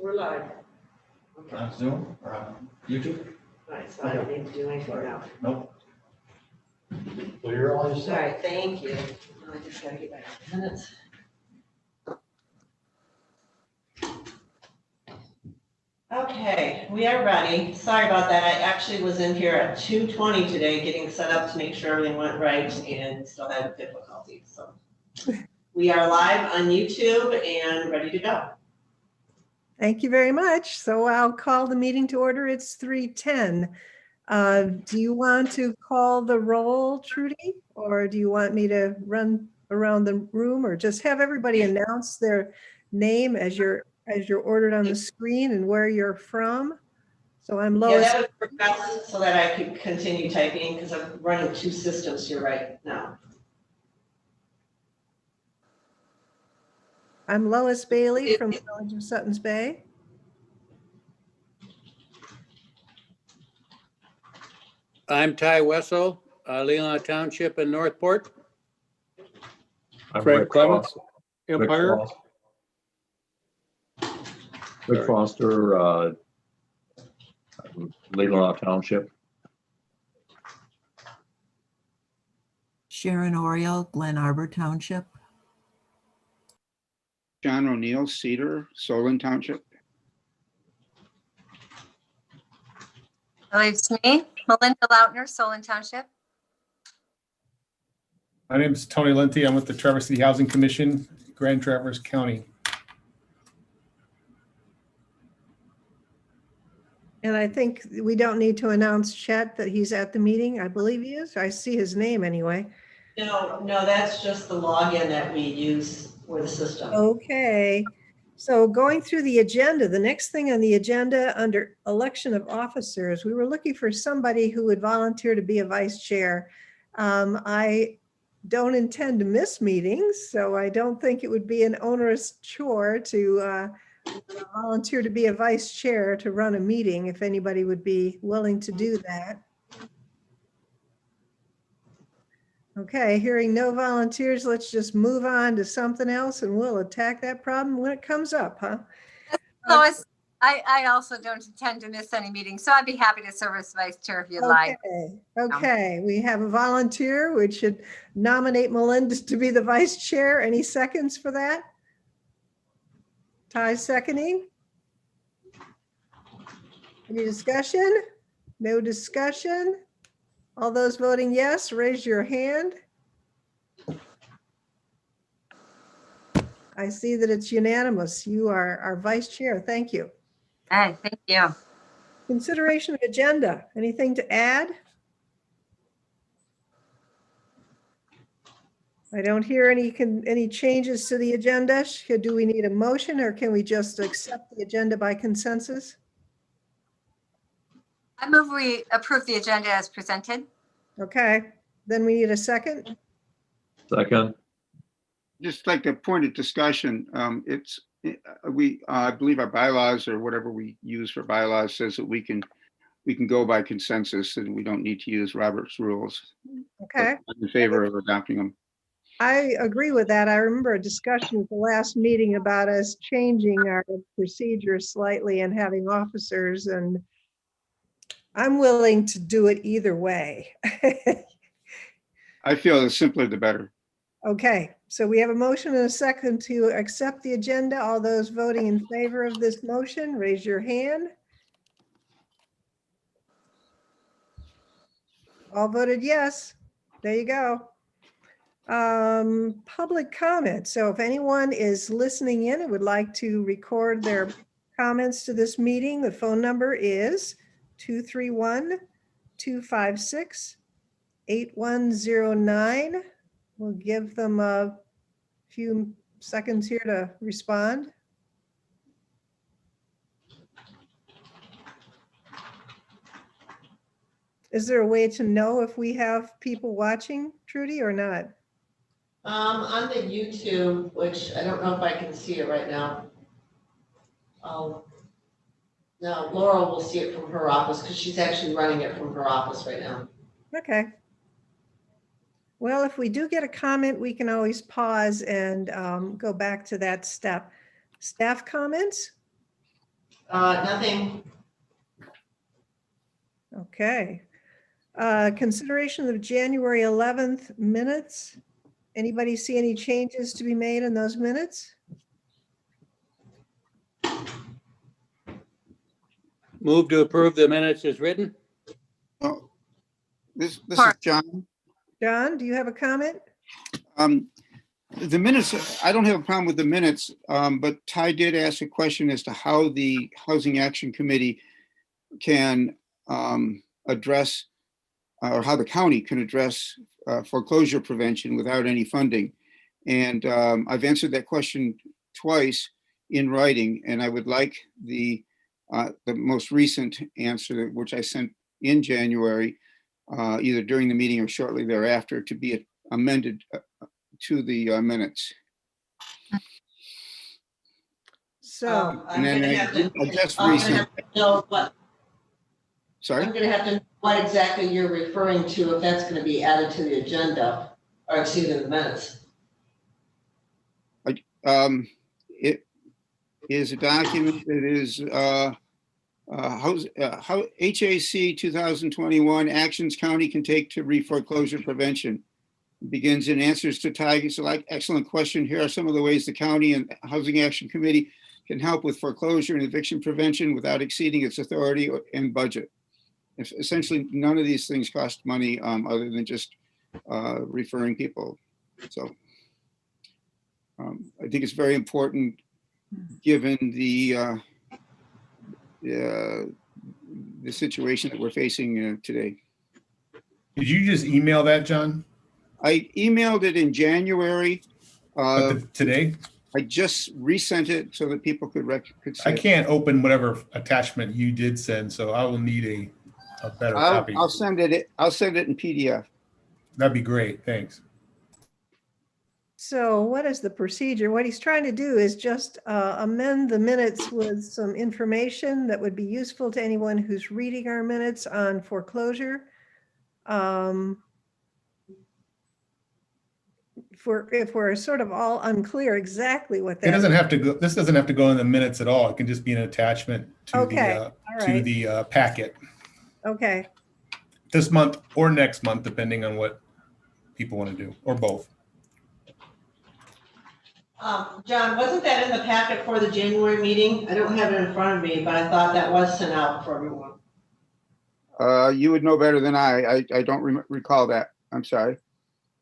We're live. Okay. On Zoom or on YouTube? All right, so I don't need to do anything now. Nope. Well, you're all All set. right, thank you. Now I just gotta get back to the minutes. Okay, we are ready. Sorry about that. I actually was in here at 2:20 today, getting set up to make sure everything went right and still had difficulties, so. We are live on YouTube and ready to go. Thank you very much. So I'll call the meeting to order. It's 3:10. Do you want to call the roll, Trudy? Or do you want me to run around the room or just have everybody announce their name as you're ordered on the screen and where you're from? So I'm Yeah, Lois. that would work best so that I could continue typing because I'm running two systems here right now. I'm Lois Bailey from the Village of Suttons Bay. I'm Ty Wessel, Leelanau Township in Northport. I'm Frank Rick Clements, Foster. Empire. Rick Foster, Leelanau Township. Sharon Oriole, Glen Arbor Township. John O'Neill, Cedar, Solon Township. Hello, it's me, Melinda Lautner, Solon Township. My name is Tony Linty. I'm with the Traverse City Housing Commission, Grand Traverse County. And I think we don't need to announce Chet that he's at the meeting. I believe he is. I see his name anyway. No, that's just the login that we use for the system. Okay, so going through the agenda, the next thing on the agenda under election of officers, we were looking for somebody who would volunteer to be a vice chair. I don't intend to miss meetings, so I don't think it would be an onerous chore to volunteer to be a vice chair to run a meeting, if anybody would be willing to do that. Okay, hearing no volunteers, let's just move on to something else and we'll attack that problem when it comes up, huh? Lois, I also don't intend to miss any meetings, so I'd be happy to serve as vice chair if you'd like. Okay, we have a volunteer. We should nominate Melinda to be the vice chair. Any seconds for that? Ty seconding? Any discussion? No discussion? All those voting yes, raise your hand. I see that it's unanimous. You are our vice chair. Thank you. Hey, thank you. Consideration of agenda. Anything to add? I don't hear any changes to the agenda. Do we need a motion or can we just accept the agenda by consensus? I move we approve the agenda as presented. Okay, then we need a second. Second, Just like a point of discussion, I believe our bylaws or whatever we use for bylaws says that we can go by consensus and we don't need to use Robert's rules. Okay, I'm in favor of adopting them. I agree with that. I remember a discussion at the last meeting about us changing our procedure slightly and having officers, and I'm willing to do it either way. I feel the simpler the better. Okay, so we have a motion and a second to accept the agenda. All those voting in favor of this motion, raise your hand. All voted yes. There you go. Public comment. So if anyone is listening in and would like to record their comments to this meeting, the phone number is 231-256-8109. We'll give them a few seconds here to respond. Is there a way to know if we have people watching, Trudy, or not? On the YouTube, which I don't know if I can see it right now. No, Laurel will see it from her office because she's actually running it from her office right now. Okay. Well, if we do get a comment, we can always pause and go back to that step. Staff comments? Nothing. Okay. Consideration of January 11th minutes. Anybody see any changes to be made in those minutes? Move to approve the minutes as written. Oh, this is Part. John. John, do you have a comment? The minutes, I don't have a problem with the minutes, but Ty did ask a question as to how the Housing Action Committee can address, or how the county can address foreclosure prevention without any funding. And I've answered that question twice in writing, and I would like the most recent answer, which I sent in January, either during the meeting or shortly thereafter, to be amended to the minutes. So, I'm And then gonna have to. I just I'm gonna resent, have to know what, sorry? I'm gonna have to know what exactly you're referring to, if that's gonna be added to the agenda, or excuse me, the minutes. It is a document that is how HAC 2021 actions county can take to foreclosure prevention. It begins in answers to Tiger's excellent question. Here are some of the ways the county and Housing Action Committee can help with foreclosure and eviction prevention without exceeding its authority and budget. Essentially, none of these things cost money other than just referring people. So I think it's very important, given the situation that we're facing today. Did you just email that, John? I emailed it in January. Today? I just resent it so that people could see I it. can't open whatever attachment you did send, so I will need a better copy. I'll send it. I'll send it in PDF. That'd be great. Thanks. so what is the procedure? What he's trying to do is just amend the minutes with some information that would be useful to anyone who's reading our minutes on foreclosure. If we're sort of all unclear exactly what that. It doesn't have to go, this doesn't have to go in the minutes at all. It can just be an attachment to Okay, the, all right. packet Okay, this month or next month, depending on what people want to do, or both. John, wasn't that in the packet for the January meeting? I don't have it in front of me, but I thought that was sent out for everyone. You would know better than I don't recall that. I'm sorry.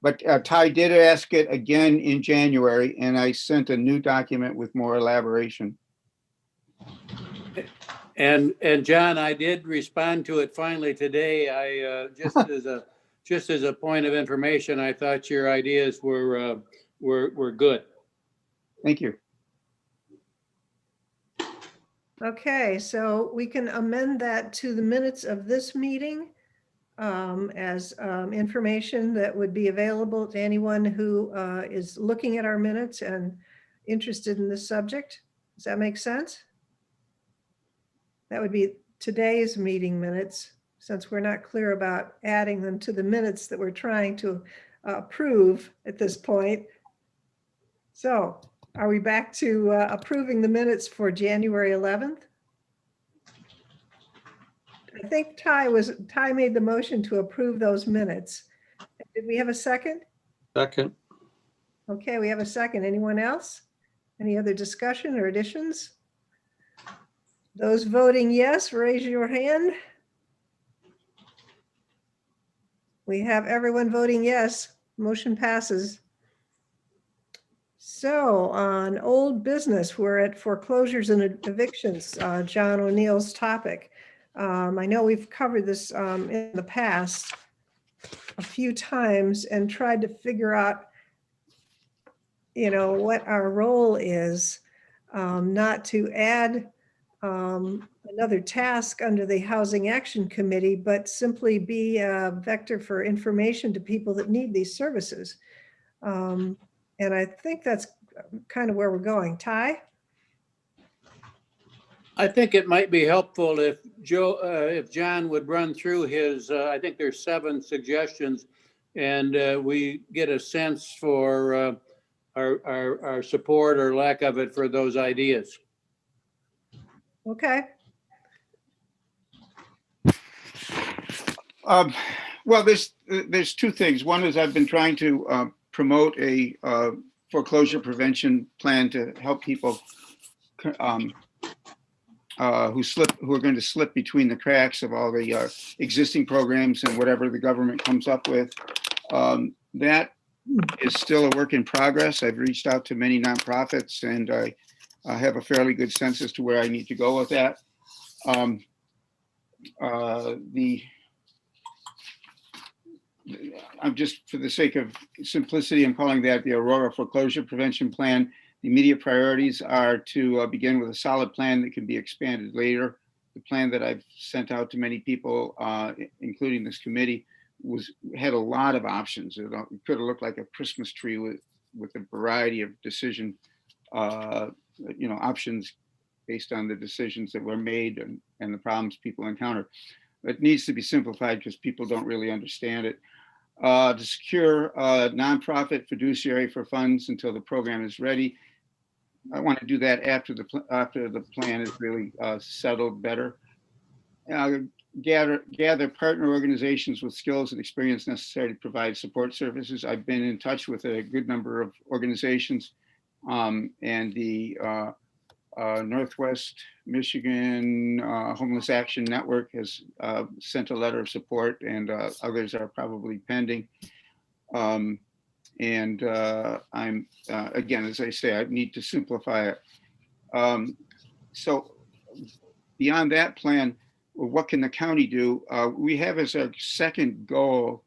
But Ty did ask it again in January, and I sent a new document with more elaboration. And John, I did respond to it finally today. I just as a point of information, I thought your ideas were good. Thank you. okay, so we can amend that to the minutes of this meeting as information that would be available to anyone who is looking at our minutes and interested in this subject. Does that make sense? That would be today's meeting minutes, since we're not clear about adding them to the minutes that we're trying to approve at this point. So are we back to approving the minutes for January 11th? I think Ty made the motion to approve those minutes. Did we have a second? Second. Okay, we have a second. Anyone else? Any other discussion or additions? Those voting yes, raise your hand. We have everyone voting yes. Motion passes. So on old business, we're at foreclosures and evictions, John O'Neill's topic. I know we've covered this in the past a few times and tried to figure out, what our role is, not to add another task under the Housing Action Committee, but simply be a vector for information to people that need these services. And I think that's kind of where we're going. Ty? I think it might be helpful if John would run through his, I think there's 7 suggestions, and we get a sense for our support or lack of it for those ideas. Okay, Well, there's two things. One is I've been trying to promote a foreclosure prevention plan to help people um, who are going to slip between the cracks of all the existing programs and whatever the government comes up with. That is still a work in progress. I've reached out to many nonprofits, and I have a fairly good sense as to where I need to go with that. I'm just, for the sake of simplicity, I'm calling that the Aurora Foreclosure Prevention Plan. The immediate priorities are to begin with a solid plan that can be expanded later. The plan that I've sent out to many people, including this committee, had a lot of options. It could have looked like a Christmas tree with a variety of decision, options based on the decisions that were made and the problems people encounter. It needs to be simplified because people don't really understand it. To secure a nonprofit fiduciary for funds until the program is ready. I want to do that after the plan is really settled better. Gather partner organizations with skills and experience necessary to provide support services. I've been in touch with a good number of organizations, and the Northwest Michigan Homeless Action Network has sent a letter of support, and others are probably pending. I'm again, as I say, I need to simplify it. So beyond that plan, what can the county do? We have as our second goal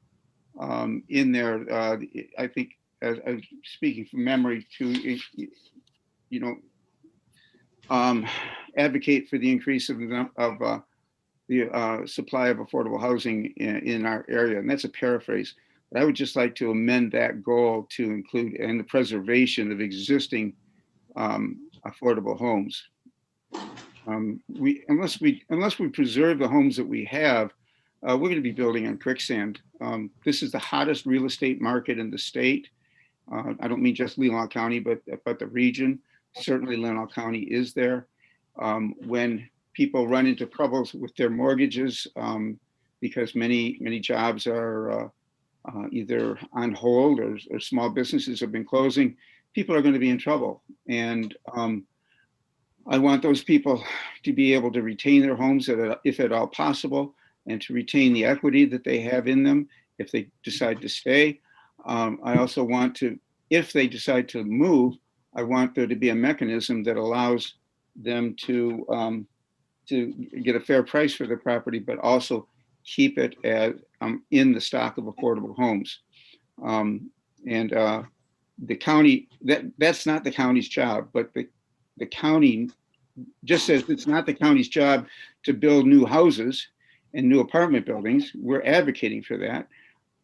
in there, I think, as speaking from memory, to advocate for the increase of the supply of affordable housing in our area. And that's a paraphrase. But I would just like to amend that goal to include and the preservation of existing affordable homes. Unless we preserve the homes that we have, we're going to be building on quicksand. This is the hottest real estate market in the state. I don't mean just Leelanau County, but the region. Certainly Leelanau County is there. When people run into troubles with their mortgages, because many jobs are either on hold or small businesses have been closing, people are going to be in trouble. And I want those people to be able to retain their homes if at all possible, and to retain the equity that they have in them if they decide to stay. I also want to, if they decide to move, I want there to be a mechanism that allows them to get a fair price for the property, but also keep it as in the stock of affordable homes. The county, that's not the county's job, but the county, just as it's not the county's job to build new houses and new apartment buildings, we're advocating for that.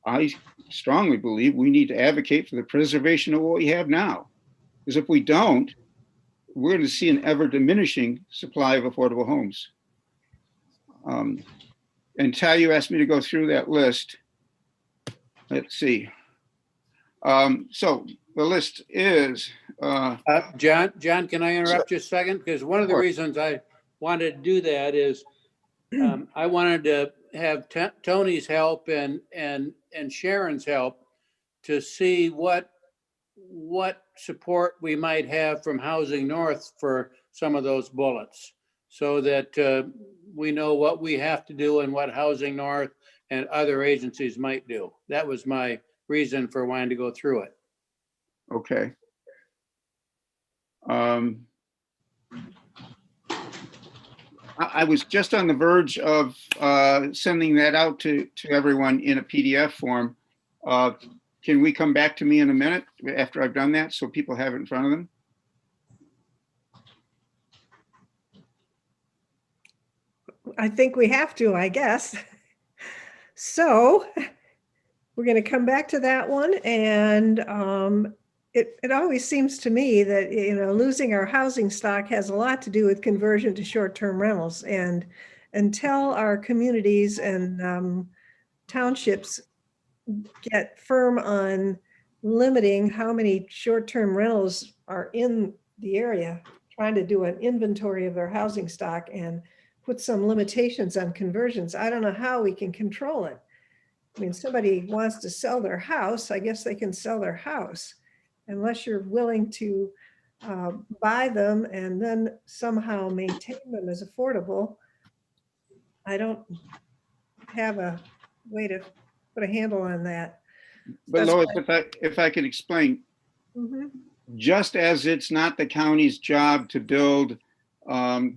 I strongly believe we need to advocate for the preservation of what we have now. Because if we don't, we're going to see an ever diminishing supply of affordable homes. And Ty, you asked me to go through that list. Let's see. So the list is. John, can I interrupt just a second? Because one of the reasons I wanted to do that is I wanted to have Tony's help and Sharon's help to see what support we might have from Housing North for some of those bullets, so that we know what we have to do and what Housing North and other agencies might do. That was my reason for wanting to go through it. Okay. I was just on the verge of sending that out to everyone in a PDF form. Can we come back to me in a minute after I've done that so people have it in front of them? I think we have to, I guess. So we're going to come back to that one. And it always seems to me that, losing our housing stock has a lot to do with conversion to short-term rentals. And until our communities and townships get firm on limiting how many short-term rentals are in the area, trying to do an inventory of their housing stock and put some limitations on conversions. I don't know how we can control it. I mean, somebody wants to sell their house, I guess they can sell their house, unless you're willing to buy them and then somehow maintain them as affordable. I don't have a way to put a handle on that. But That's Lois, why- if I could explain, Mhm. just as it's not the county's job to build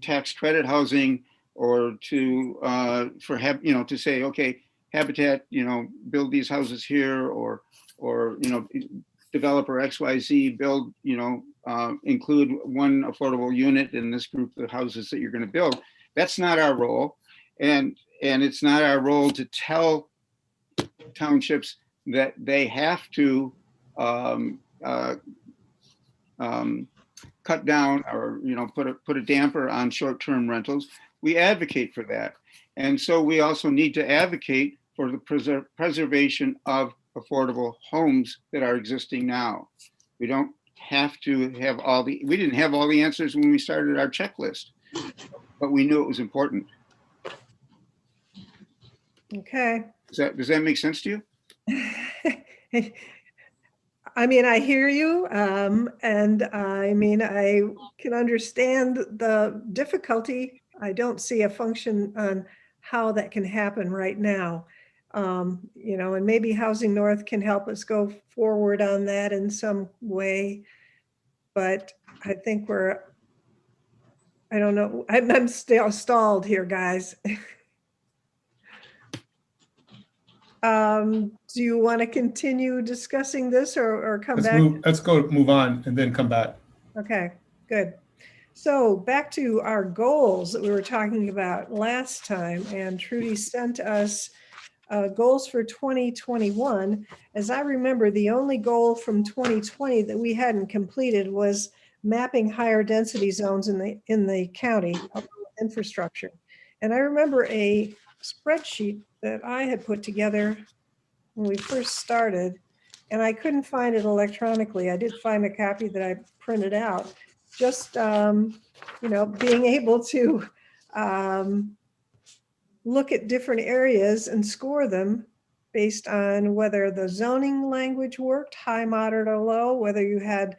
tax credit housing or to to say, okay, Habitat, build these houses here, or developer XYZ build, include one affordable unit in this group of houses that you're going to build. That's not our role, and it's not our role to tell townships that they have to cut down or put a damper on short-term rentals. We advocate for that, and so we also need to advocate for the preservation of affordable homes that are existing now. We don't have to have we didn't have all the answers when we started our checklist, but we knew it was important. Okay. Does that make sense to you? I mean, I hear you, and I mean, I can understand the difficulty. I don't see a function on how that can happen right now. And maybe Housing North can help us go forward on that in some way. But I think I don't know, I'm still stalled here, guys. Do you want to continue discussing this or come back? Let's go move on and then come back. Okay, good. So back to our goals that we were talking about last time, and Trudy sent us goals for 2021. As I remember, the only goal from 2020 that we hadn't completed was mapping higher density zones in the county infrastructure. And I remember a spreadsheet that I had put together when we first started, and I couldn't find it electronically. I did find a copy that I printed out. Just being able to look at different areas and score them based on whether the zoning language worked, high, moderate, or low, whether you had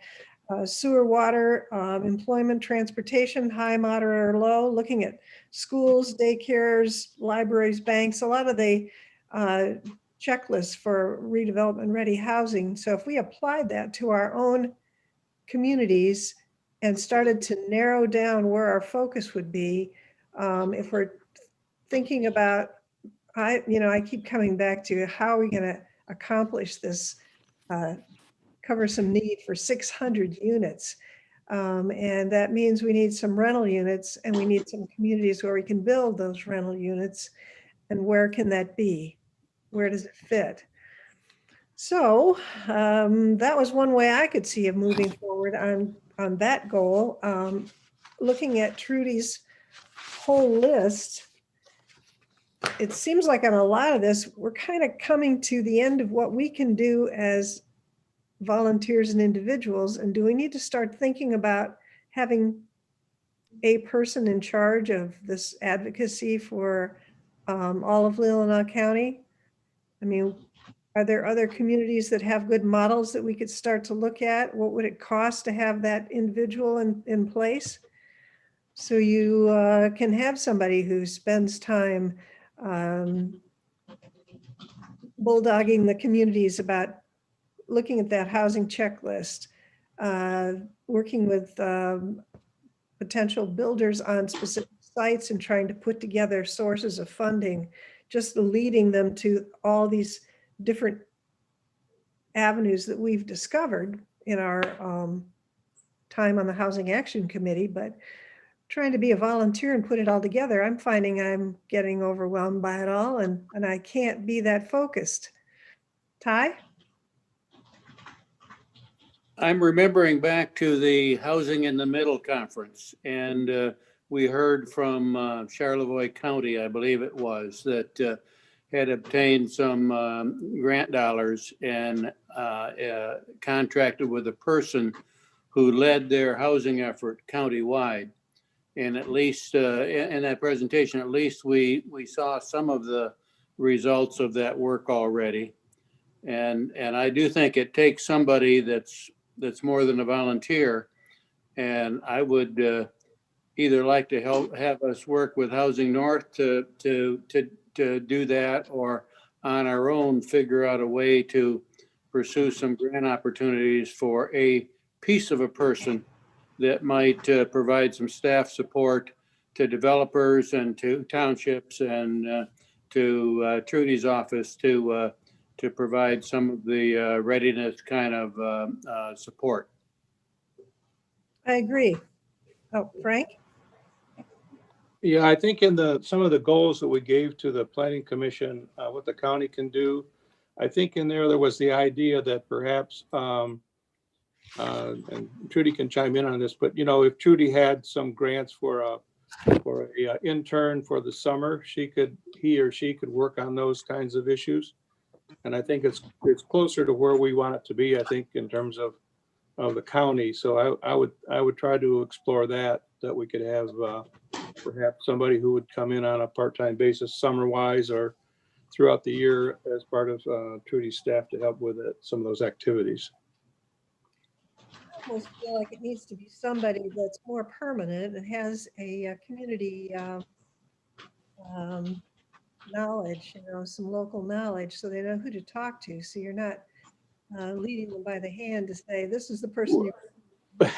sewer, water, employment, transportation, high, moderate, or low, looking at schools, daycares, libraries, banks, a lot of the checklists for redevelopment ready housing. So if we applied that to our own communities and started to narrow down where our focus would be, if we're thinking about, I keep coming back to how are we going to accomplish this, cover some need for 600 units. And that means we need some rental units, and we need some communities where we can build those rental units. And where can that be? Where does it fit? So that was one way I could see of moving forward on that goal. Looking at Trudy's whole list, it seems like on a lot of this, we're kind of coming to the end of what we can do as volunteers and individuals. And do we need to start thinking about having a person in charge of this advocacy for all of Leelanau County? I mean, are there other communities that have good models that we could start to look at? What would it cost to have that individual in place? So you can have somebody who spends time bulldogging the communities about looking at that housing checklist, working with potential builders on specific sites and trying to put together sources of funding, just leading them to all these different avenues that we've discovered in our time on the Housing Action Committee, but trying to be a volunteer and put it all together, I'm finding I'm getting overwhelmed by it all, and I can't be that focused. Ty? I'm remembering back to the Housing in the Middle conference, and we heard from Charlevoix County, I believe it was, that had obtained some grant dollars and contracted with a person who led their housing effort countywide. And at least in that presentation, at least we saw some of the results of that work already. And I do think it takes somebody that's more than a volunteer. And I would either like to have us work with Housing North to do that, or on our own figure out a way to pursue some grant opportunities for a piece of a person that might provide some staff support to developers and to townships and to Trudy's office to provide some of the readiness kind of support. I agree. Oh, Frank? Yeah, I think in some of the goals that we gave to the planning commission, what the county can do, I think in there was the idea that perhaps, and Trudy can chime in on this, but if Trudy had some grants for a intern for the summer, he or she could work on those kinds of issues. And I think it's closer to where we want it to be, I think, in terms of the county. So I would try to explore that we could have perhaps somebody who would come in on a part-time basis, summer-wise or throughout the year as part of Trudy's staff to help with some of those activities. I almost feel like it needs to be somebody that's more permanent and has a community knowledge, some local knowledge, so they know who to talk to. So you're not leading them by the hand to say, this is the person you.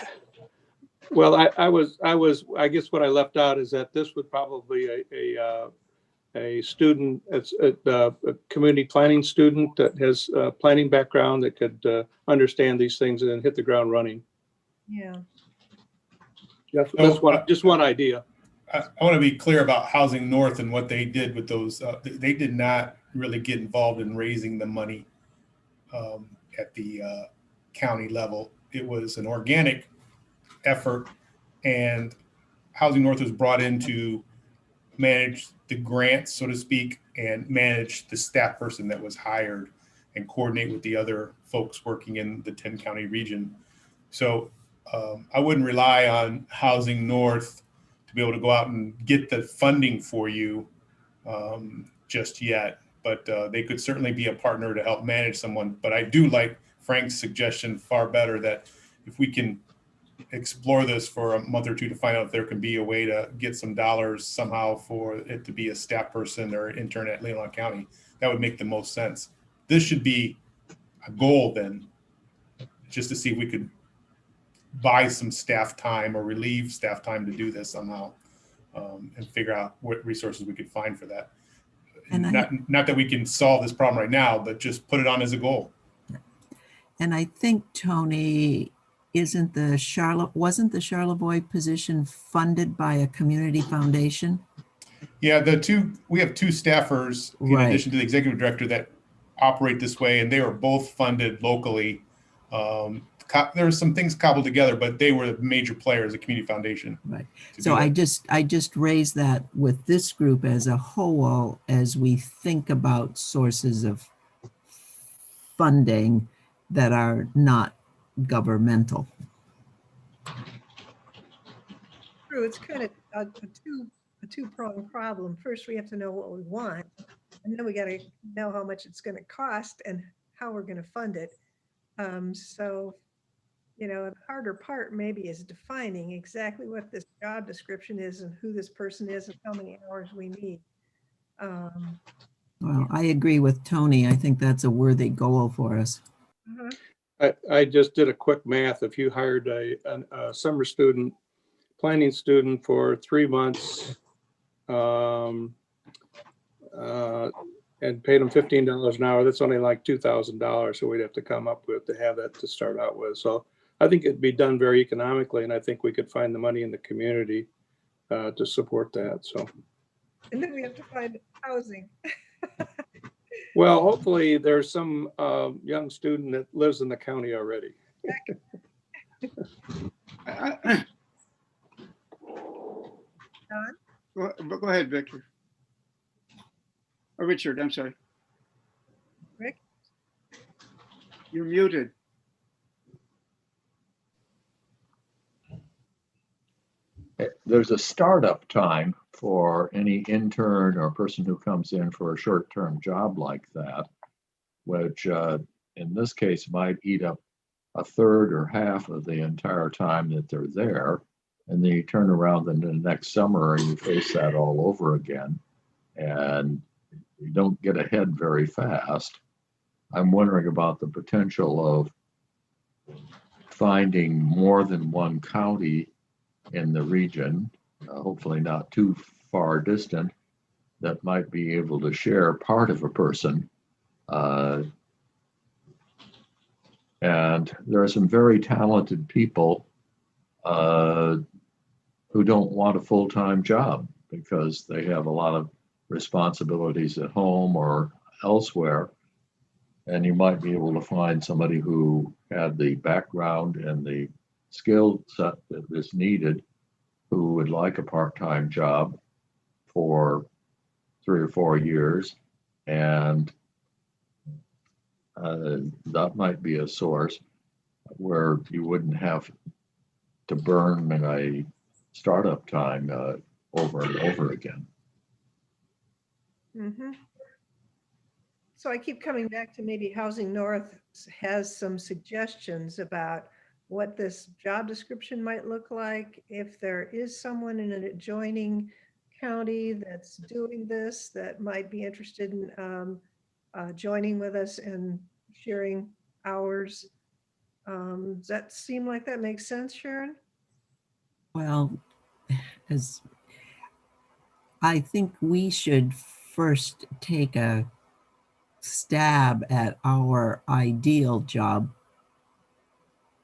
Well, I guess what I left out is that this would probably a student, it's a community planning student that has a planning background that could understand these things and then hit the ground running. Yeah. Just one idea. I want to be clear about Housing North and what they did with those. They did not really get involved in raising the money at the county level. It was an organic effort, and Housing North was brought in to manage the grants, so to speak, and manage the staff person that was hired and coordinate with the other folks working in the 10-county region. So I wouldn't rely on Housing North to be able to go out and get the funding for you just yet, but they could certainly be a partner to help manage someone. But I do like Frank's suggestion far better, that if we can explore this for a month or two to find out if there can be a way to get some dollars somehow for it to be a staff person or intern at Leelanau County, that would make the most sense. This should be a goal then, just to see if we could buy some staff time or relieve staff time to do this somehow, and figure out what resources we could find for that. And not that we can solve this problem right now, but just put it on as a goal. And I think, Tony, wasn't the Charlevoix position funded by a community foundation? Yeah, we have two staffers in addition to the executive director that operate this way, and they were both funded locally. There were some things cobbled together, but they were major players, the community foundation. Right. So I just raised that with this group as a whole, as we think about sources of funding that are not governmental. True, it's kind of a two-pronged problem. First, we have to know what we want, and then we got to know how much it's going to cost and how we're going to fund it. So, the harder part maybe is defining exactly what this job description is and who this person is and how many hours we need. Well, I agree with Tony. I think that's a worthy goal for us. I just did a quick math. If you hired a summer student, planning student for 3 months, and paid them $15 an hour, that's only like $2,000. So we'd have to come up with to have that to start out with. So I think it'd be done very economically, and I think we could find the money in the community to support that. So. And then we have to find housing. Well, hopefully there's some young student that lives in the county already. Go ahead, Victor. Or Richard, I'm sorry. Rick? You're muted. There's a startup time for any intern or person who comes in for a short-term job like that, which in this case might eat up a third or half of the entire time that they're there. And then you turn around in the next summer and you face that all over again. And you don't get ahead very fast. I'm wondering about the potential of finding more than one county in the region, hopefully not too far distant, that might be able to share part of a person. And there are some very talented people who don't want a full-time job because they have a lot of responsibilities at home or elsewhere. And you might be able to find somebody who had the background and the skill set that is needed, who would like a part-time job for 3 or 4 years. And that might be a source where you wouldn't have to burn a startup time over and over again. Mm-hmm. So I keep coming back to maybe Housing North has some suggestions about what this job description might look like. If there is someone in an adjoining county that's doing this, that might be interested in joining with us and sharing hours. Does that seem like that makes sense, Sharon? Well, as I think we should first take a stab at our ideal job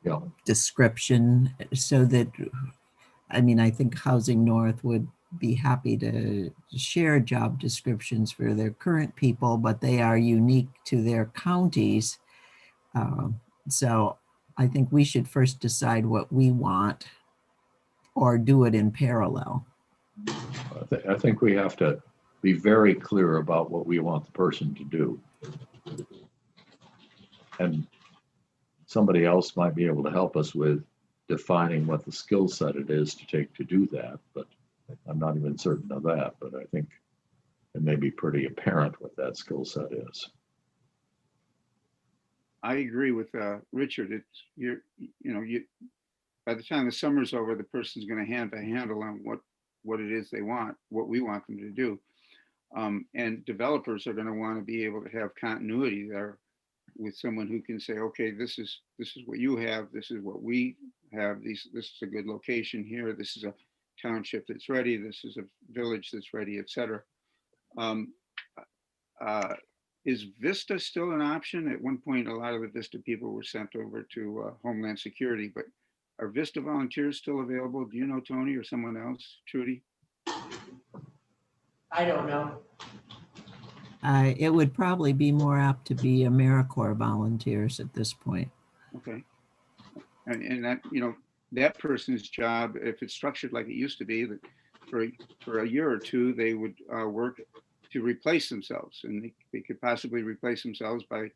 Yeah. description so that, I mean, I think Housing North would be happy to share job descriptions for their current people, but they are unique to their counties. So I think we should first decide what we want or do it in parallel. I think we have to be very clear about what we want the person to do. And somebody else might be able to help us with defining what the skill set it is to take to do that, but I'm not even certain of that, but I think it may be pretty apparent what that skill set is. I agree with Richard. It's you by the time the summer's over, the person's going to have a handle on what it is they want, what we want them to do. And developers are going to want to be able to have continuity there with someone who can say, okay, this is what you have, this is what we have, this is a good location here, this is a township that's ready, this is a village that's ready, etc. Is Vista still an option? At one point, a lot of the Vista people were sent over to Homeland Security, but are Vista volunteers still available? Do you know, Tony, or someone else, Trudy? I don't know. It would probably be more apt to be AmeriCorps volunteers at this point. Okay. And that, that person's job, if it's structured like it used to be, that for a year or two, they would work to replace themselves, and they could possibly replace themselves by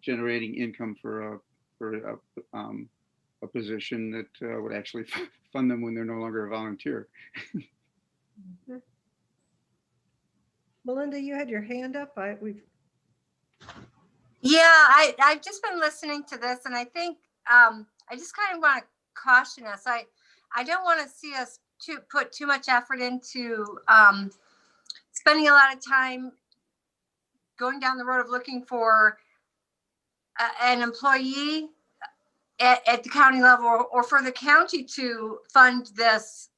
generating income for a position that would actually fund them when they're no longer a volunteer. Mm-hmm. Melinda, you had your hand up. Yeah, I've just been listening to this, and I think I just kind of want to caution us. I don't want to see us put too much effort into spending a lot of time going down the road of looking for an employee at the county level, or for the county to fund this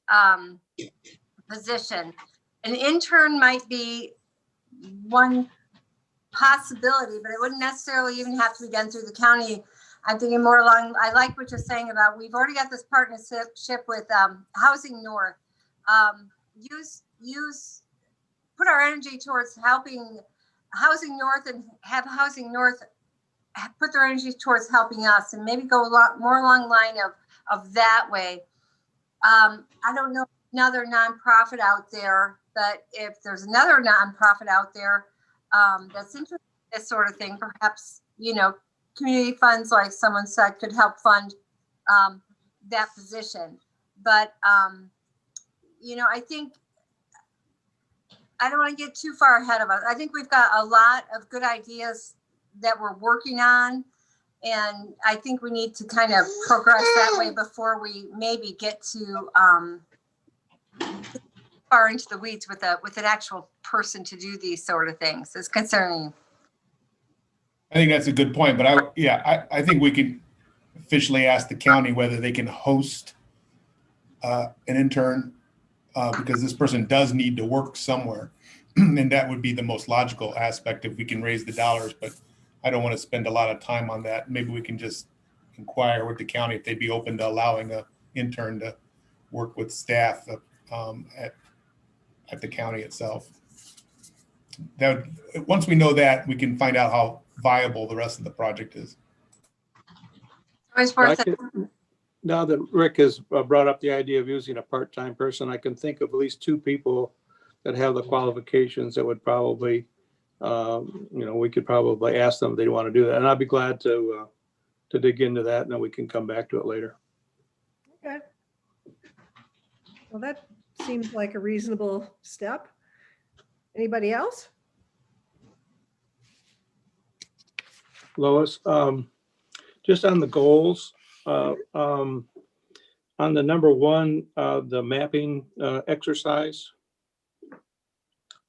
position. An intern might be one possibility, but it wouldn't necessarily even have to be done through the county. I'm thinking more along, I like what you're saying about, we've already got this partnership with Housing North. Put our energy towards helping Housing North, and have Housing North put their energy towards helping us, and maybe go a lot more along the line of that way. I don't know another nonprofit out there, but if there's another nonprofit out there that's interested in this sort of thing, perhaps, community funds, like someone said, could help fund that position. But, I think I don't want to get too far ahead of us. I think we've got a lot of good ideas that we're working on. And I think we need to kind of progress that way before we maybe get to far into the weeds with an actual person to do these sort of things. It's concerning. I think that's a good point, but I think we can officially ask the county whether they can host an intern because this person does need to work somewhere. And that would be the most logical aspect if we can raise the dollars, but I don't want to spend a lot of time on that. Maybe we can just inquire with the county if they'd be open to allowing an intern to work with staff at the county itself. Once we know that, we can find out how viable the rest of the project is. Always worth it. Now that Rick has brought up the idea of using a part-time person, I can think of at least 2 people that have the qualifications that would probably, we could probably ask them if they want to do that. And I'd be glad to dig into that, and then we can come back to it later. Okay. Well, that seems like a reasonable step. Anybody else? Lois, just on the goals, on the number 1, the mapping exercise.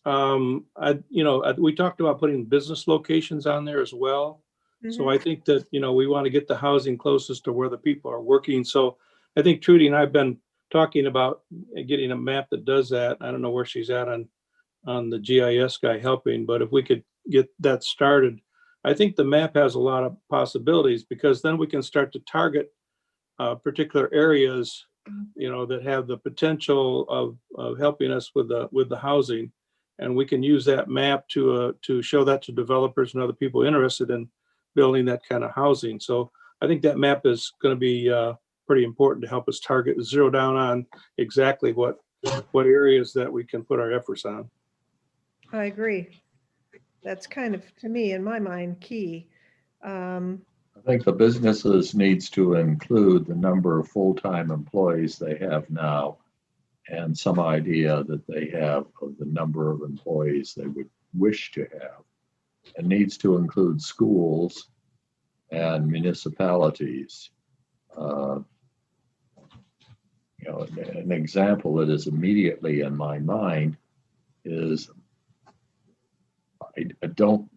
We talked about putting business locations on there as well. So I think that, we want to get the housing closest to where the people are working. So I think Trudy and I've been talking about getting a map that does that. I don't know where she's at on the GIS guy helping, but if we could get that started, I think the map has a lot of possibilities, because then we can start to target particular areas, that have the potential of helping us with the housing. And we can use that map to show that to developers and other people interested in building that kind of housing. So I think that map is going to be pretty important to help us zero down on exactly what areas that we can put our efforts on. I agree. That's kind of, to me, in my mind, key. I think the businesses needs to include the number of full-time employees they have now and some idea that they have of the number of employees they would wish to have. It needs to include schools and municipalities. An example that is immediately in my mind is, I don't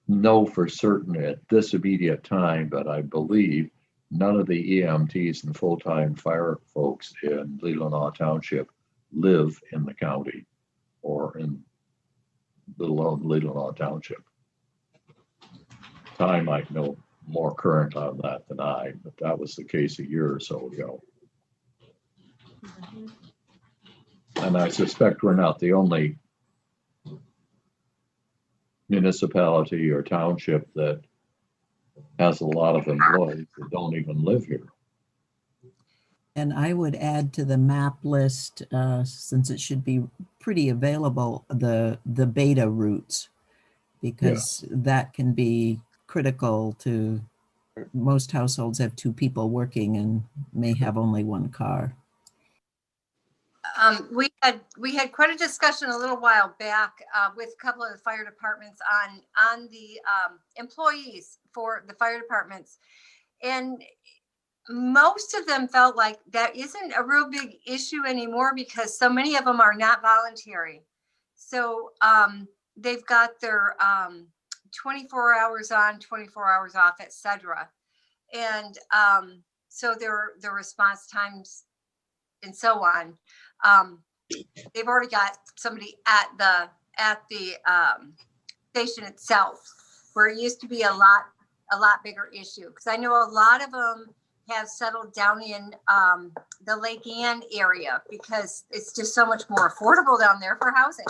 know for certain at this immediate time, but I believe none of the EMTs and full-time fire folks in Leelanau Township live in the county or in little Leelanau Township. Ty might know more current on that than I, but that was the case a year or so ago. And I suspect we're not the only municipality or township that has a lot of employees that don't even live here. And I would add to the map list, since it should be pretty available, the beta routes, because that can be critical to, most households have 2 people working and may have only 1 car. We had quite a discussion a little while back with a couple of the fire departments on the employees for the fire departments, and most of them felt like that isn't a real big issue anymore because so many of them are not voluntary. So they've got their 24 hours on, 24 hours off, etc. And so their response times and so on. They've already got somebody at the station itself, where it used to be a lot bigger issue. Because I know a lot of them have settled down in the Lake Ann area because it's just so much more affordable down there for housing.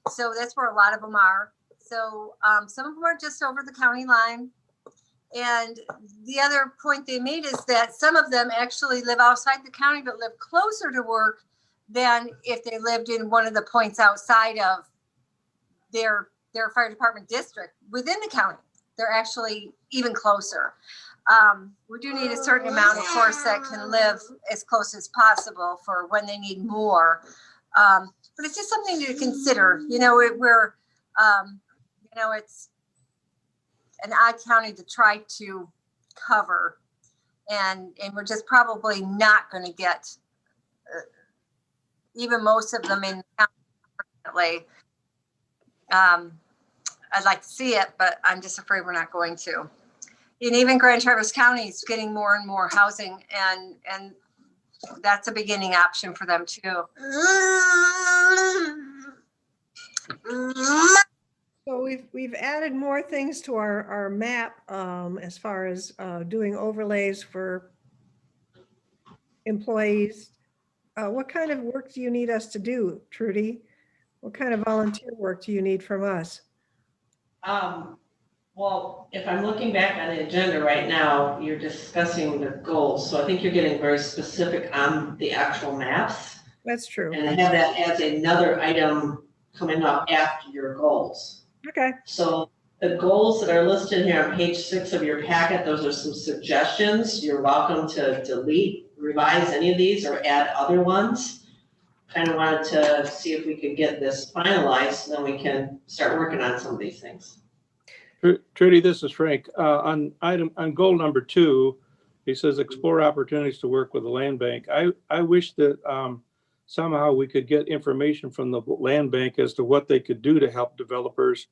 So that's where a lot of them are. So some of them are just over the county line. And the other point they made is that some of them actually live outside the county but live closer to work than if they lived in one of the points outside of their fire department district within the county. They're actually even closer. We do need a certain amount, of course, that can live as close as possible for when they need more. But it's just something to consider. We're, it's an odd county to try to cover, and we're just probably not going to get even most of them in. Unfortunately, I'd like to see it, but I'm just afraid we're not going to. And even Grand Traverse County is getting more and more housing, and that's a beginning option for them too. So we've added more things to our map as far as doing overlays for employees. What kind of work do you need us to do, Trudy? What kind of volunteer work do you need from us? Well, if I'm looking back on the agenda right now, you're discussing the goals. So I think you're getting very specific on the actual maps. That's true. And I have that as another item coming up after your goals. Okay. So the goals that are listed here on page 6 of your packet, those are some suggestions. You're welcome to delete, revise any of these or add other ones. Kind of wanted to see if we could get this finalized, so then we can start working on some of these things. Trudy, this is Frank. On goal number 2, he says explore opportunities to work with the land bank. I wish that somehow we could get information from the land bank as to what they could do to help developers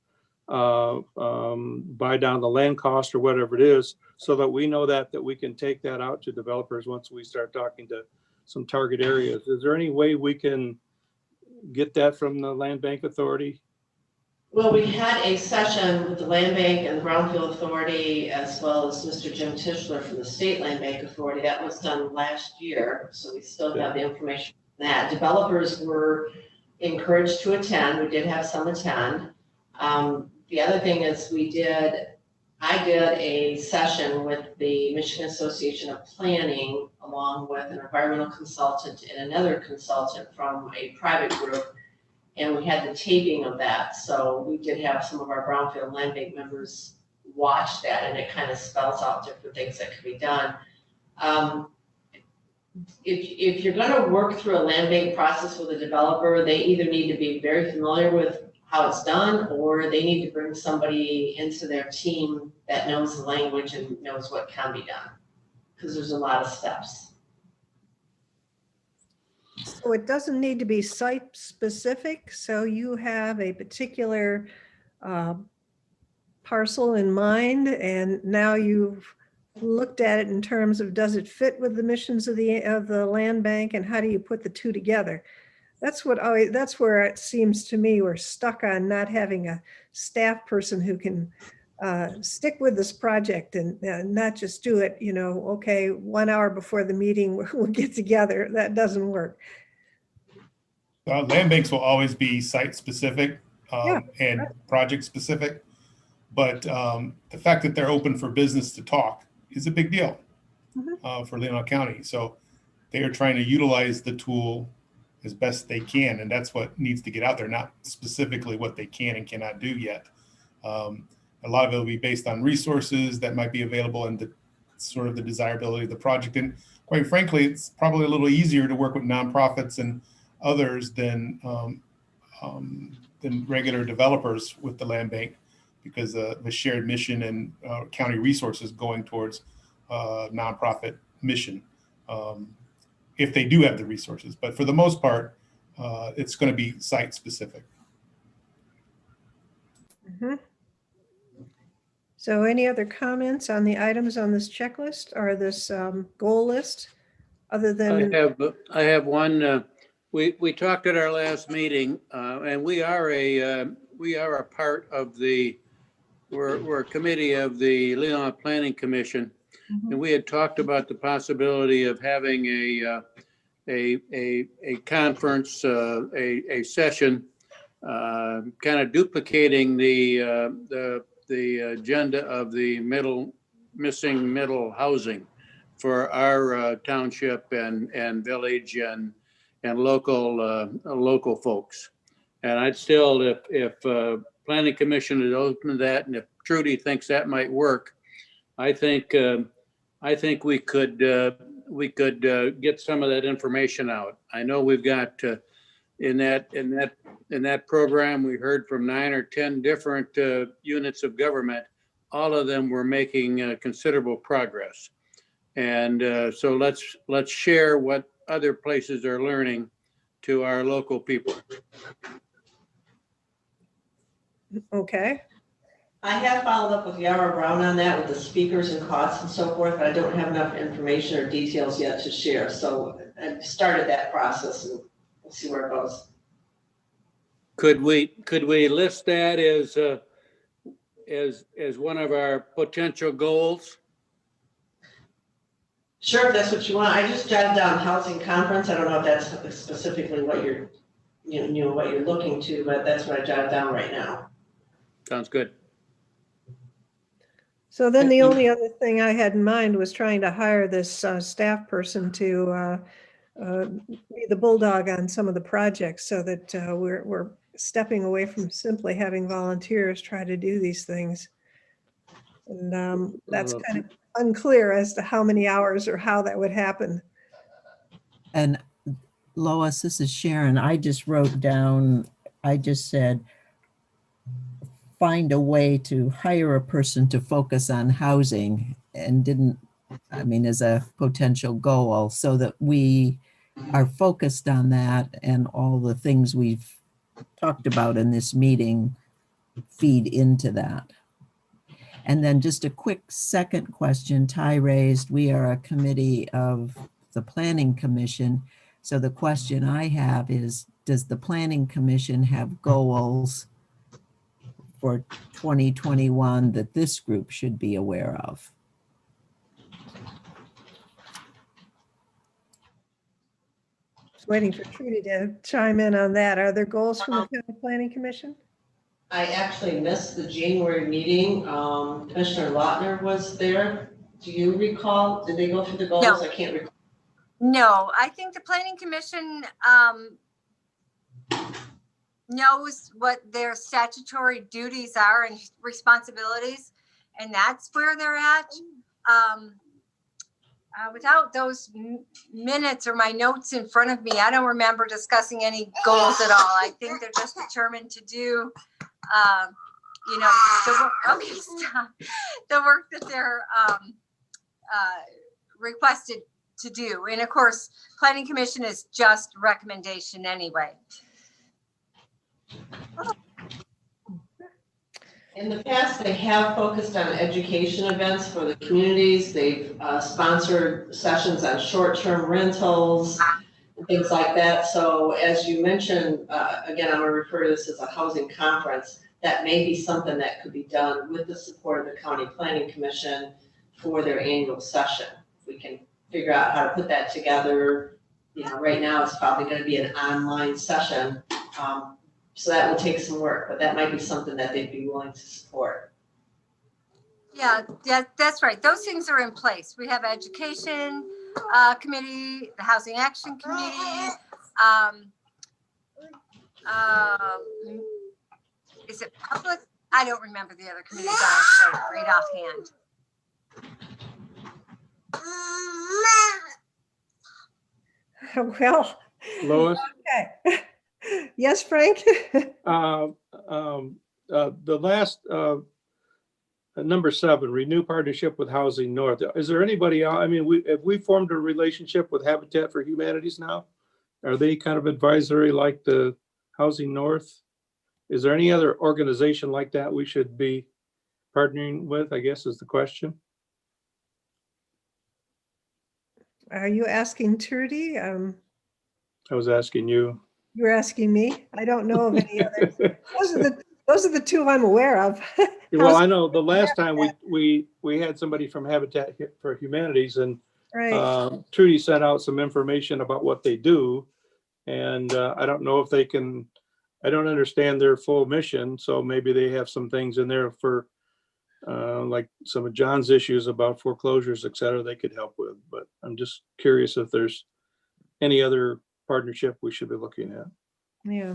buy down the land cost or whatever it is, so that we know that we can take that out to developers once we start talking to some target areas. Is there any way we can get that from the Land Bank Authority? Well, we had a session with the Land Bank and the Brownfield Authority, as well as Mr. Jim Tischler from the State Land Bank Authority. That was done last year, so we still have the information on that. Developers were encouraged to attend. We did have some attend. The other thing is I did a session with the Michigan Association of Planning, along with an environmental consultant and another consultant from a private group. And we had the taping of that. So we did have some of our Brownfield Land Bank members watch that, and it kind of spells out different things that could be done. If you're going to work through a land bank process with a developer, they either need to be very familiar with how it's done, or they need to bring somebody into their team that knows the language and knows what can be done, because there's a lot of steps. So it doesn't need to be site specific. So you have a particular parcel in mind, and now you've looked at it in terms of, does it fit with the missions of the land bank, and how do you put the two together? That's where it seems to me we're stuck on not having a staff person who can stick with this project and not just do it, okay, 1 hour before the meeting, we'll get together. That doesn't work. Land banks will always be site specific and project specific, but the fact that they're open for business to talk is a big deal for Leelanau County. So they are trying to utilize the tool as best they can, and that's what needs to get out there, not specifically what they can and cannot do yet. A lot of it will be based on resources that might be available and the sort of the desirability of the project. And quite frankly, it's probably a little easier to work with nonprofits and others than regular developers with the land bank, because of the shared mission and county resources going towards nonprofit mission, if they do have the resources. But for the most part, it's going to be site specific. So any other comments on the items on this checklist or this goal list, other than? I have one. We talked at our last meeting, and we are a part of we're a committee of the Leelanau Planning Commission, and we had talked about the possibility of having a conference, a session, kind of duplicating the agenda of the missing middle housing for our township and village and local folks. And I'd still, if Planning Commission is open to that, and if Trudy thinks that might work, I think I think we could get some of that information out. I know we've got in that program, we heard from 9 or 10 different units of government. All of them were making considerable progress. And so let's share what other places are learning to our local people. Okay. I have followed up with Yara Brown on that with the speakers and costs and so forth, but I don't have enough information or details yet to share. So I've started that process and we'll see where it goes. Could we list that as one of our potential goals? Sure, if that's what you want. I just jotted down housing conference. I don't know if that's specifically what you're, what you're looking to, but that's what I jotted down right now. Sounds good. So then the only other thing I had in mind was trying to hire this staff person to be the bulldog on some of the projects so that we're stepping away from simply having volunteers try to do these things. And that's kind of unclear as to how many hours or how that would happen. And Lois, this is Sharon. I just wrote down, I just said, find a way to hire a person to focus on housing, and didn't, I mean, as a potential goal, so that we are focused on that and all the things we've talked about in this meeting feed into that. And then just a quick second question Ty raised. We are a committee of the Planning Commission. So the question I have is, does the Planning Commission have goals for 2021 that this group should be aware of? Just waiting for Trudy to chime in on that. Are there goals from the County Planning Commission? I actually missed the January meeting. Commissioner Lautner was there. Do you recall? Did they go through the goals? No. I can't recall. No, I think the Planning Commission knows what their statutory duties are and responsibilities, and that's where they're at. Without those minutes or my notes in front of me, I don't remember discussing any goals at all. I think they're just determined to do, the work. Okay, stop. The work that they're requested to do. And of course, Planning Commission is just recommendation anyway. In the past, they have focused on education events for the communities. They've sponsored sessions on short-term rentals and things like that. So as you mentioned, again, I'm going to refer to this as a housing conference. That may be something that could be done with the support of the County Planning Commission for their annual session. If we can figure out how to put that together, right now it's probably going to be an online session. So that will take some work, but that might be something that they'd be willing to support. Yeah, that's right. Those things are in place. We have education committee, the housing action committee. Is it public? I don't remember the other committees honestly, right offhand. Well, Lois, okay. Yes, Frank? the last, number 7, renew partnership with Housing North. Is there anybody else? I mean, have we formed a relationship with Habitat for Humanities now? Are they kind of advisory like the Housing North? Is there any other organization like that we should be partnering with, I guess is the question. Are you asking Trudy? I was asking you. You're asking me? I don't know of any others. Those are the two I'm aware of. Well, I know the last time we had somebody from Habitat for Humanities, and right. Trudy sent out some information about what they do. And I don't know if they can, I don't understand their full mission. So maybe they have some things in there for like some of John's issues about foreclosures, et cetera, they could help with. But I'm just curious if there's any other partnership we should be looking at. Yeah.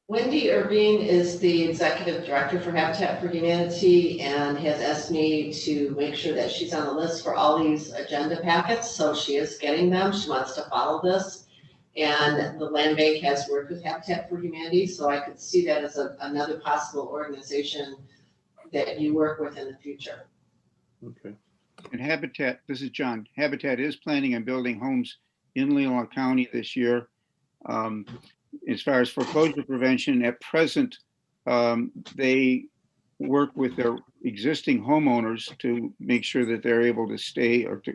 Wendy Irving is the executive director for Habitat for Humanity and has asked me to make sure that she's on the list for all these agenda packets. So she is getting them. She wants to follow this. And the land bank has worked with Habitat for Humanity, so I could see that as another possible organization that you work with in the future. Okay. And Habitat, this is John, Habitat is planning on building homes in Leelanau County this year. As far as foreclosure prevention, at present, they work with their existing homeowners to make sure that they're able to stay or to,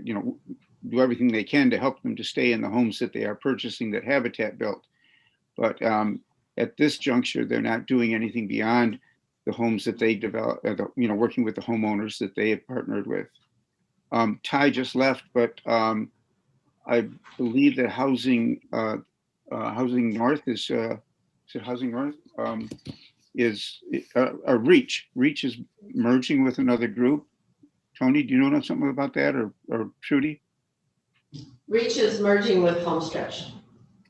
do everything they can to help them to stay in the homes that they are purchasing that Habitat built. But at this juncture, they're not doing anything beyond the homes that they develop, working with the homeowners that they have partnered with. Ty just left, but I believe that Housing North is it Housing North? Is a Reach. Reach is merging with another group. Tony, do you know something about that, or Trudy? Reach is merging with Homestretch.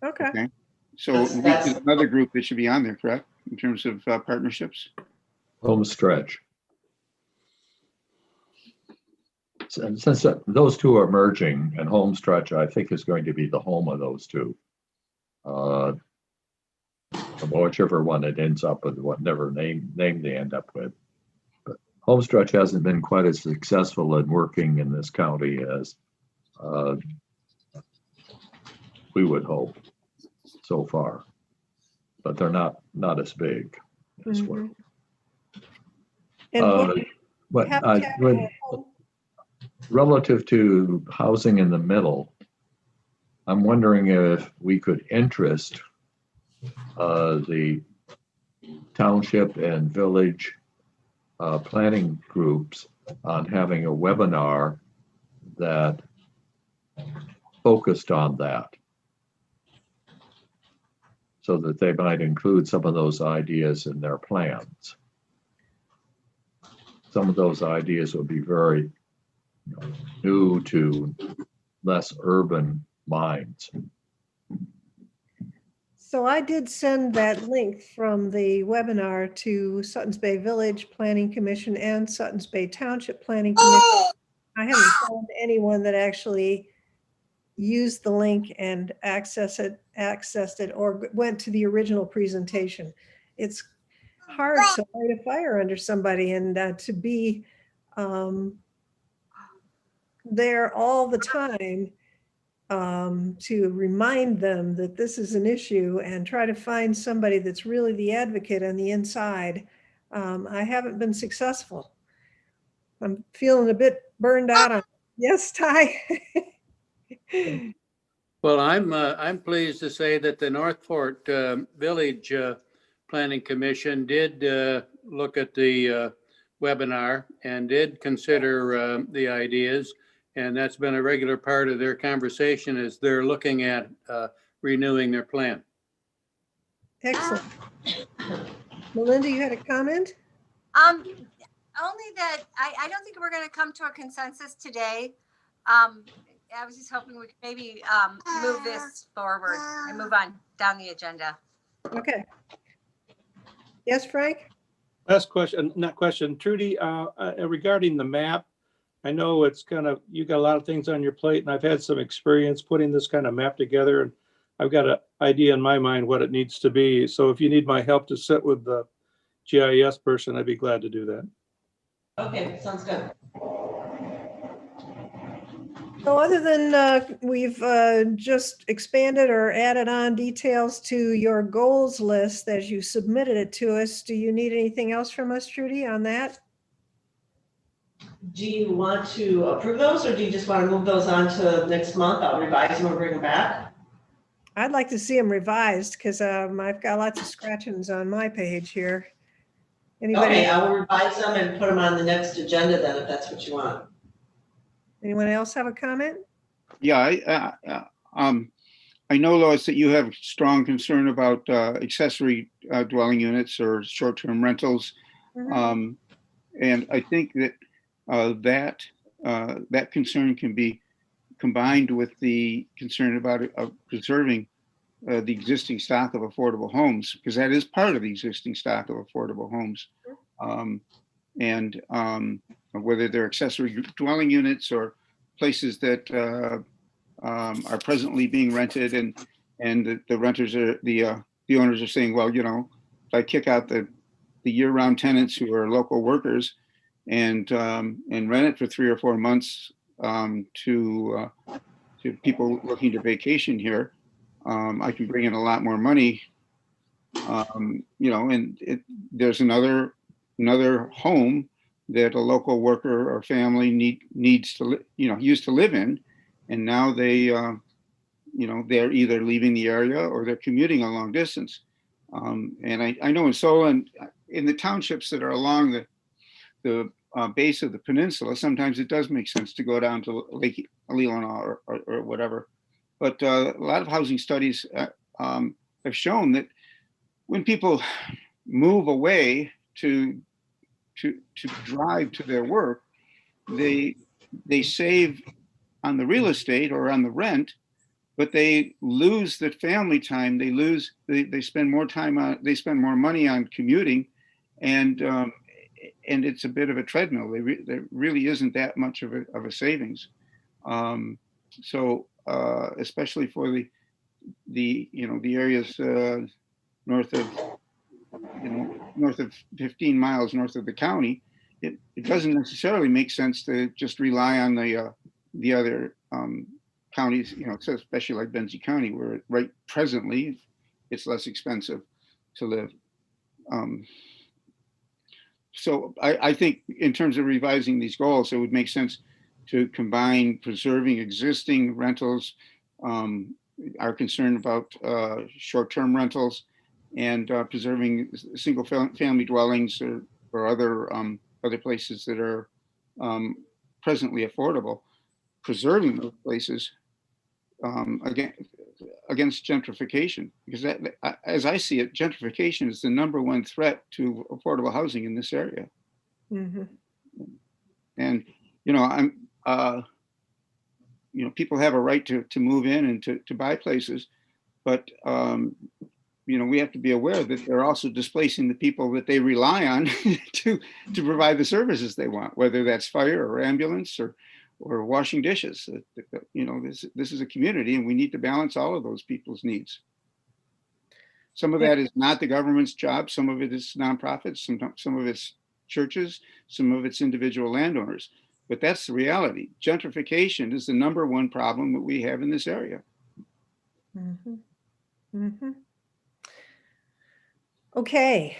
Okay. So That's- Reach is another group that should be on there, correct? In terms of partnerships? Home stretch. Since those two are merging, and home stretch, I think, is going to be the home of those two. Whichever one it ends up with, whatever name they end up with. But home stretch hasn't been quite as successful in working in this county as we would hope so far. But they're not as big as well. And what Habitat relative to housing in the middle, I'm wondering if we could interest the township and village planning groups on having a webinar that focused on that, so that they might include some of those ideas in their plans. Some of those ideas would be very new to less urban minds. So I did send that link from the webinar to Suttons Bay Village Planning Commission and Suttons Bay Township Planning Commission. I haven't found anyone that actually used the link and accessed it or went to the original presentation. It's hard to light a fire under somebody and to be there all the time to remind them that this is an issue and try to find somebody that's really the advocate on the inside. I haven't been successful. I'm feeling a bit burned out on. Yes, Ty. Well, I'm pleased to say that the Northport Village Planning Commission did look at the webinar and did consider the ideas. And that's been a regular part of their conversation as they're looking at renewing their plan. Excellent. Melinda, you had a comment? Only that I don't think we're going to come to a consensus today. I was just hoping we could maybe move this forward and move on down the agenda. Okay. Yes, Frank? Last question, not question, Trudy, regarding the map, I know it's you got a lot of things on your plate, and I've had some experience putting this kind of map together, and I've got an idea in my mind what it needs to be. So if you need my help to sit with the GIS person, I'd be glad to do that. Okay, sounds good. So other than we've just expanded or added on details to your goals list as you submitted it to us, do you need anything else from us, Trudy, on that? Do you want to approve those, or do you just want to move those on to next month? I'll revise them and bring them back. I'd like to see them revised because I've got lots of scratchings on my page here. Anybody? Okay, I will revise them and put them on the next agenda then, if that's what you want. Anyone else have a comment? Yeah, I know, Lois, that you have strong concern about accessory dwelling units or short-term rentals. Mhm. And I think that that concern can be combined with the concern about preserving the existing stock of affordable homes, because that is part of the existing stock of affordable homes. And whether they're accessory dwelling units or places that are presently being rented, and the renters are the owners are saying, well, if I kick out the year-round tenants who are local workers and rent it for 3 or 4 months to people looking to vacation here, I can bring in a lot more money. And there's another home that a local worker or family needs to used to live in, and now they're either leaving the area or they're commuting a long distance. And I know in Solon, in the townships that are along the base of the peninsula, sometimes it does make sense to go down to Lake Leelanau or whatever. But a lot of housing studies have shown that when people move away to drive to their work, they save on the real estate or on the rent, but they lose the family time. They spend more time on, they spend more money on commuting, and it's a bit of a treadmill. There really isn't that much of a savings. So especially for the areas north of 15 miles north of the county, it doesn't necessarily make sense to just rely on the other counties, especially like Benzie County, where right presently it's less expensive to live. So I think in terms of revising these goals, it would make sense to combine preserving existing rentals, our concern about short-term rentals, and preserving single family dwellings or other places that are presently affordable, preserving those places against gentrification, because that, as I see it, gentrification is the #1 threat to affordable housing in this area. Mhm. And people have a right to move in and to buy places, but we have to be aware that they're also displacing the people that they rely on to provide the services they want, whether that's fire or ambulance or washing dishes. This is a community, and we need to balance all of those people's needs. Some of that is not the government's job. Some of it is nonprofits. Some of it's churches. Some of it's individual landowners. But that's the reality. Gentrification is the #1 problem that we have in this area. Mhm. Mhm. Okay,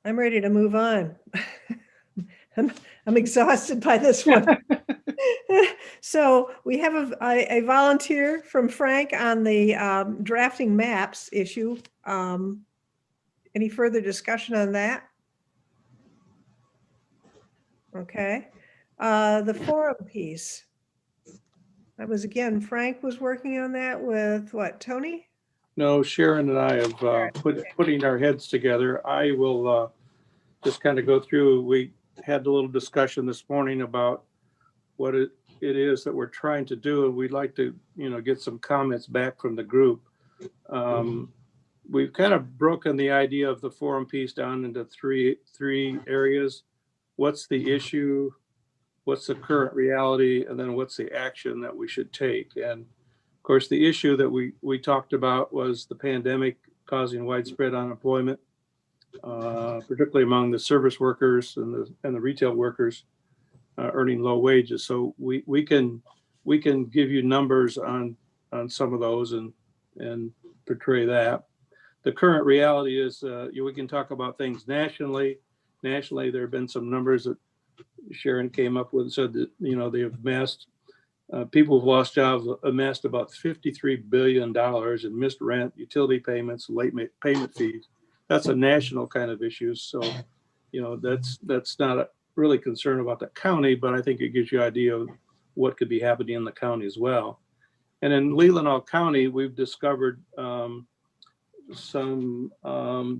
I'm ready to move on. I'm exhausted by this one. So we have a volunteer from Frank on the drafting maps issue. Any further discussion on that? Okay. The forum piece. That was, again, Frank was working on that with what, Tony? No, Sharon and I have putting our heads together. I will just kind of go through. We had a little discussion this morning about what it is that we're trying to do, and we'd like to, get some comments back from the group. We've kind of broken the idea of the forum piece down into three areas. What's the issue? What's the current reality? And then what's the action that we should take? And of course, the issue that we talked about was the pandemic causing widespread unemployment, particularly among the service workers and the retail workers earning low wages. So we can give you numbers on some of those and portray that. The current reality is we can talk about things nationally. Nationally, there have been some numbers that Sharon came up with, said that they have amassed, people who've lost jobs amassed about $53 billion in missed rent, utility payments, late payment fees. That's a national kind of issue. So that's not a really concern about the county, but I think it gives you an idea of what could be happening in the county as well. And in Leelanau County, we've discovered some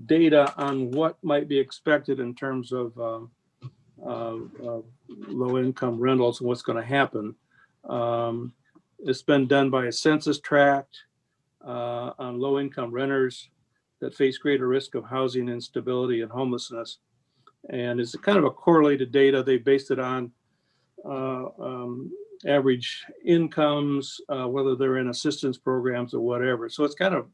data on what might be expected in terms of low-income rentals and what's going to happen. It's been done by a census tract. on low-income renters that face greater risk of housing instability and homelessness. And it's kind of a correlated data. They based it on average incomes, whether they're in assistance programs or whatever. So it's kind of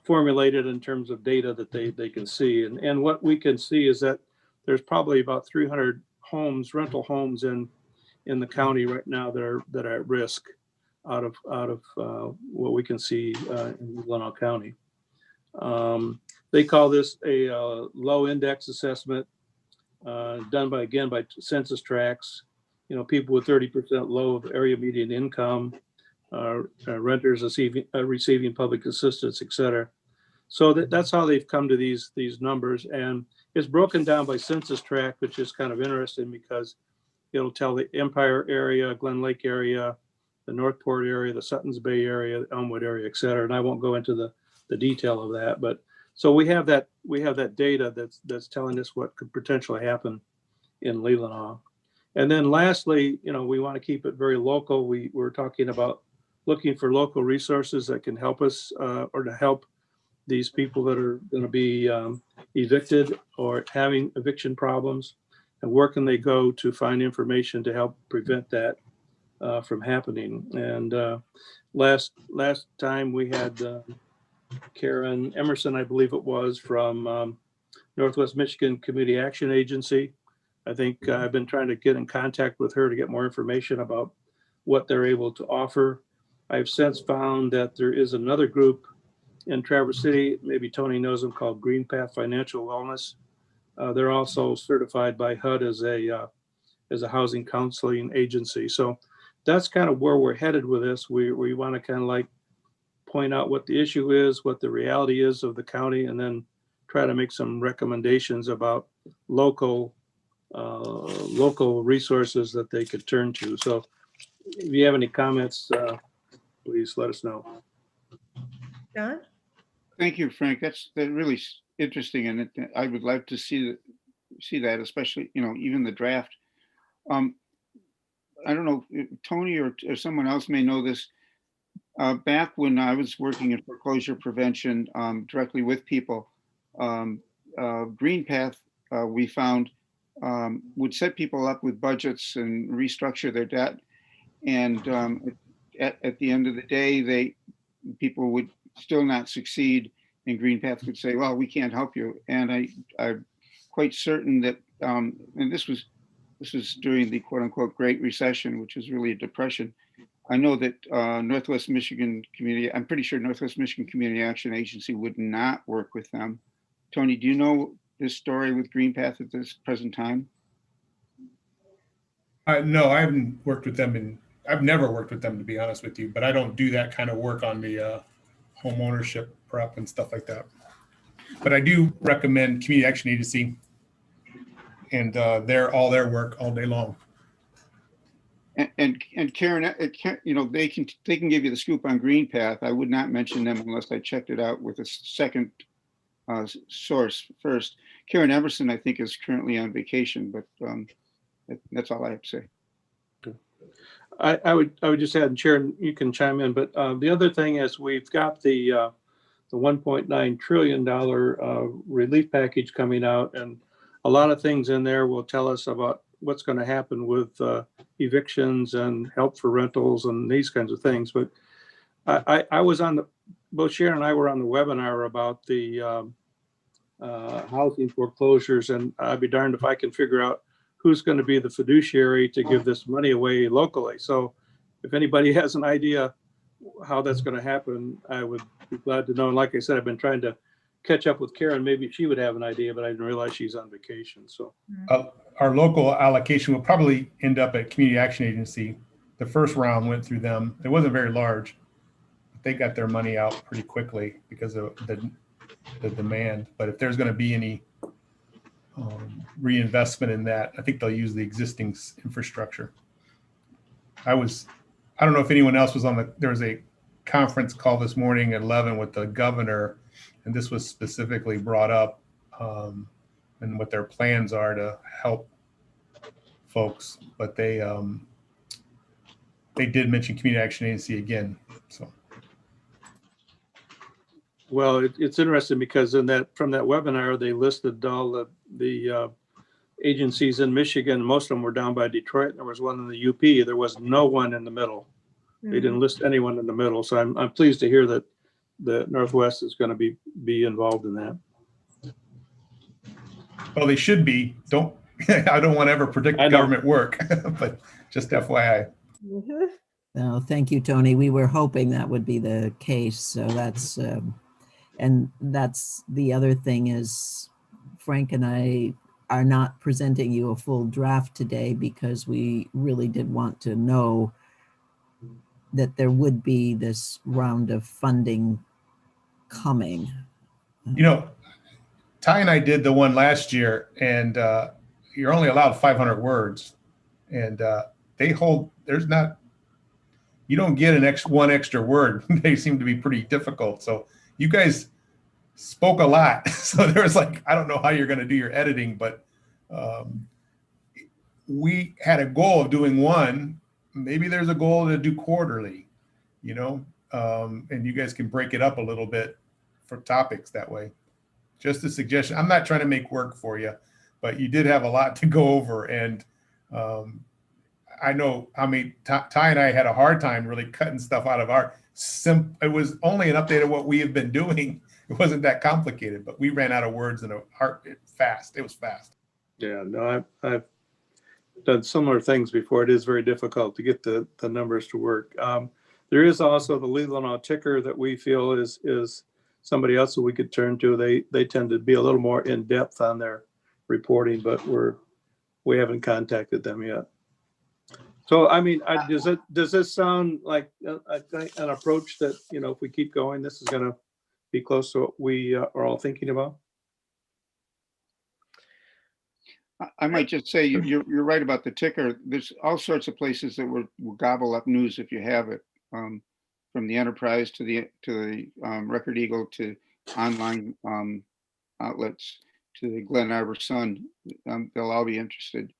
formulated in terms of data that they can see. And what we can see is that there's probably about 300 homes, rental homes in the county right now that are at risk out of what we can see in Leelanau County. They call this a low index assessment done by census tracts. You know, people with 30% low of area median income, renters receiving public assistance, et cetera. So that's how they've come to these numbers, and it's broken down by census tract, which is kind of interesting because it'll tell the Empire area, Glen Lake area, the Northport area, the Suttons Bay area, the Elmwood area, et cetera. And I won't go into the detail of that, but so we have that data that's telling us what could potentially happen in Leelanau. And then lastly, you know, we want to keep it very local. We're talking about looking for local resources that can help us or to help these people that are going to be evicted or having eviction problems, and where can they go to find information to help prevent that from happening. And last time we had Karen Emerson, I believe it was, from Northwest Michigan Community Action Agency. I think I've been trying to get in contact with her to get more information about what they're able to offer. I've since found that there is another group in Traverse City, maybe Tony knows them, called Green Path Financial Wellness. They're also certified by HUD as a housing counseling agency. So that's kind of where we're headed with this. We want to kind of like point out what the issue is, what the reality is of the county, and then try to make some recommendations about local resources that they could turn to. So if you have any comments, please let us know. John? Thank you, Frank. That's really interesting, and I would like to see that, especially, you know, even the draft. I don't know if Tony or someone else may know this. Back when I was working in foreclosure prevention directly with people, Green Path, we found, would set people up with budgets and restructure their debt. And at the end of the day, people would still not succeed, and Green Path would say, well, we can't help you. And I'm quite certain that, and this was during the quote unquote Great Recession, which was really a depression. I know that Northwest Michigan Community, I'm pretty sure Northwest Michigan Community Action Agency would not work with them. Tony, do you know this story with Green Path at this present time? No, I haven't worked with them, I've never worked with them, to be honest with you, but I don't do that kind of work on the home ownership prep and stuff like that. But I do recommend Community Action Agency and all their work all day long. And Karen, you know, they can give you the scoop on Green Path. I would not mention them unless I checked it out with a second source first. Karen Emerson, I think, is currently on vacation, but that's all I have to say. I would just add, and Sharon, you can chime in, but the other thing is we've got the $1.9 trillion relief package coming out, and a lot of things in there will tell us about what's going to happen with evictions and help for rentals and these kinds of things. But I was both Sharon and I were on the webinar about the housing foreclosures, and I'd be darned if I can figure out who's going to be the fiduciary to give this money away locally. So if anybody has an idea how that's going to happen, I would be glad to know. And like I said, I've been trying to catch up with Karen. Maybe she would have an idea, but I didn't realize she's on vacation. So our local allocation will probably end up at Community Action Agency. The first round went through them. It wasn't very large, but they got their money out pretty quickly because of the demand. But if there's going to be any reinvestment in that, I think they'll use the existing infrastructure. I don't know if anyone else was there was a conference call this morning at 11 with the governor, and this was specifically brought up, and what their plans are to help folks. But they, they did mention Community Action Agency again, so. Well, it's interesting because from that webinar, they listed all the agencies in Michigan. Most of them were down by Detroit. There was one in the UP. There was no one in the middle. They didn't list anyone in the middle. So I'm pleased to hear that the Northwest is going to be involved in that. Well, they should be. I don't want to ever predict government work, but just FYI. Mhm. No, thank you, Tony. We were hoping that would be the case. So that's, and that's the other thing is Frank and I are not presenting you a full draft today because we really did want to know that there would be this round of funding coming. You know, Ty and I did the one last year, and you're only allowed 500 words, and you don't get one extra word. They seem to be pretty difficult. So you guys spoke a lot. So there was I don't know how you're going to do your editing, but we had a goal of doing one. Maybe there's a goal to do quarterly, and you guys can break it up a little bit for topics that way. Just a suggestion. I'm not trying to make work for you, but you did have a lot to go over. And I know, Ty and I had a hard time really cutting stuff out of it was only an update of what we have been doing. It wasn't that complicated, but we ran out of words in a heartbeat fast. It was fast. Yeah, no, I've done similar things before. It is very difficult to get the numbers to work. There is also the Leelanau ticker that we feel is somebody else that we could turn to. They tend to be a little more in depth on their reporting, but we haven't contacted them yet. So, does this sound like an approach that, if we keep going, this is going to be close to what we are all thinking about? I might just say you're right about the ticker. There's all sorts of places that will gobble up news if you have it, from the Enterprise to the Record Eagle to online outlets to the Glen Arbor Sun. They'll all be interested.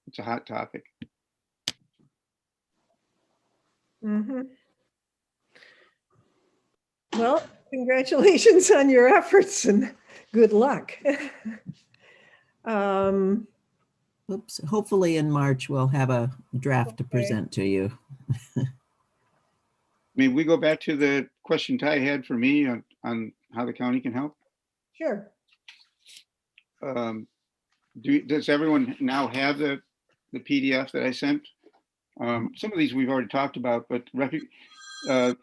It's a hot topic. Mhm. Well, congratulations on your efforts and good luck. Oops. Hopefully in March, we'll have a draft to present to you. We go back to the question Ty had for me on how the county can help. Sure. Does everyone now have the PDF that I sent? Some of these we've already talked about, but the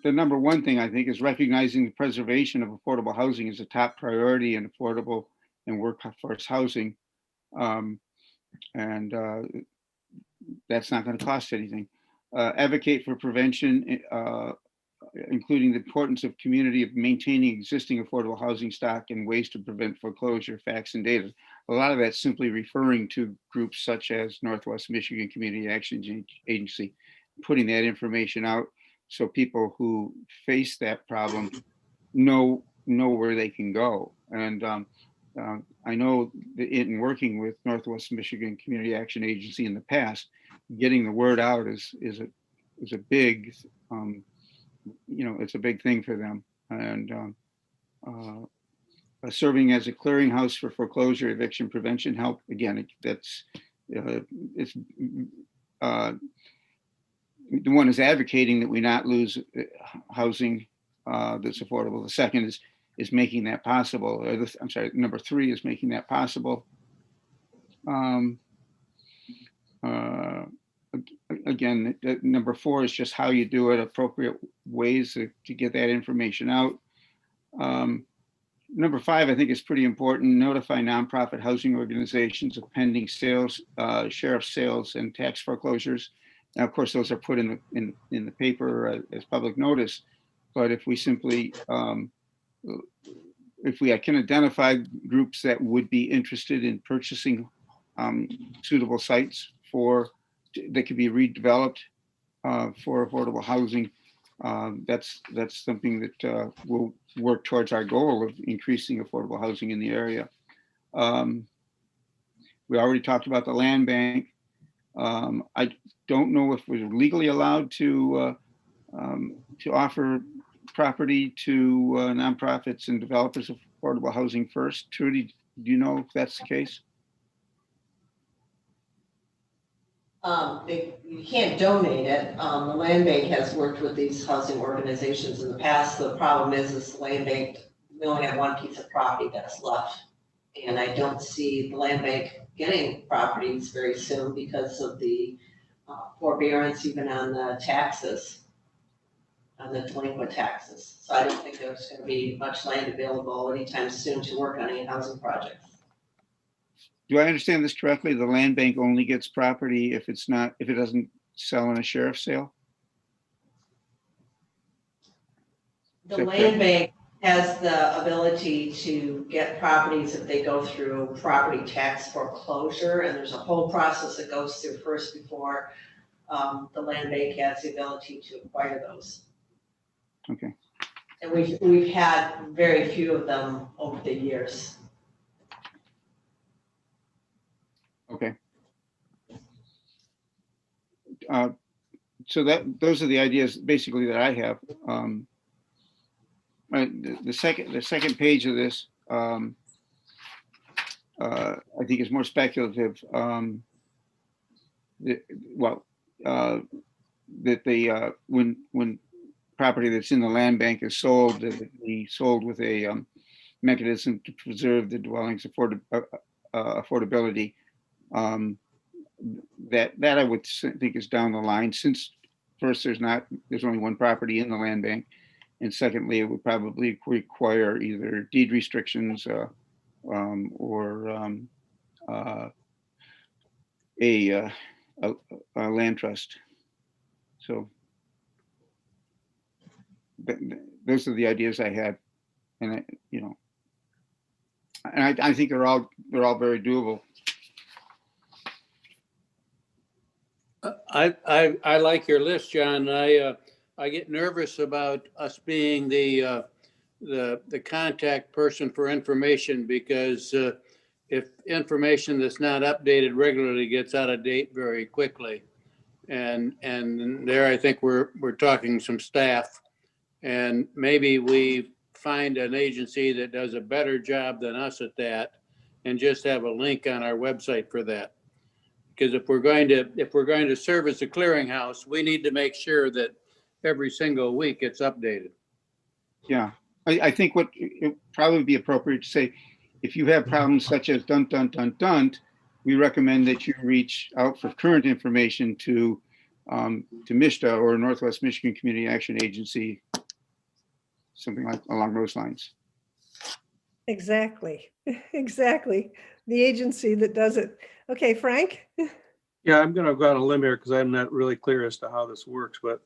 number one thing I think is recognizing the preservation of affordable housing is a top priority in affordable and workforce housing. And that's not going to cost anything. Advocate for prevention, including the importance of community of maintaining existing affordable housing stock and ways to prevent foreclosure, facts and data. A lot of that's simply referring to groups such as Northwest Michigan Community Action Agency, putting that information out so people who face that problem know where they can go. And I know that in working with Northwest Michigan Community Action Agency in the past, getting the word out is a big, it's a big thing for them. And serving as a clearinghouse for foreclosure, eviction prevention help. Again, it's the one is advocating that we not lose housing that's affordable. The second is making that possible. I'm sorry, number 3 is making that possible. Again, number 4 is just how you do it, appropriate ways to get that information out. Number 5, I think is pretty important. Notify nonprofit housing organizations of pending sales, sheriff's sales, and tax foreclosures. Now, of course, those are put in the paper as public notice. But if we simply, if we can identify groups that would be interested in purchasing suitable sites that could be redeveloped for affordable housing, that's something that will work towards our goal of increasing affordable housing in the area. We already talked about the land bank. I don't know if we're legally allowed to offer property to nonprofits and developers of affordable housing first. Trudy, do you know if that's the case? You can't donate it. The land bank has worked with these housing organizations in the past. The problem is the land bank, we only have one piece of property that's left. And I don't see the land bank getting properties very soon because of the forbearance even on the taxes, on the delinquent taxes. So I don't think there's going to be much land available anytime soon to work on any housing projects. Do I understand this correctly? The land bank only gets property if it doesn't sell in a sheriff's sale? The land bank has the ability to get properties if they go through property tax foreclosure, and there's a whole process that goes through first before the land bank has the ability to acquire those. Okay. And we've had very few of them over the years. Okay. So those are the ideas basically that I have. The second page of this, I think is more speculative. That when property that's in the land bank is sold, that it be sold with a mechanism to preserve the dwelling's affordability. That I would think is down the line, since first there's only one property in the land bank, and secondly it would probably require either deed restrictions or a land trust. So those are the ideas I had, and I think they're all very doable. I like your list, John. I get nervous about us being the contact person for information, because if information that's not updated regularly gets out of date very quickly, and there I think we're talking some staff, and maybe we find an agency that does a better job than us at that, and just have a link on our website for that. Because if we're going to serve as a clearinghouse, we need to make sure that every single week it's updated. Yeah, I think what it would probably be appropriate to say, if you have problems such as dun, we recommend that you reach out for current information to MISTA or Northwest Michigan Community Action Agency, something like along those lines. Exactly. Exactly. The agency that does it. Okay, Frank? Yeah, I'm going to go on a limb here because I'm not really clear as to how this works, but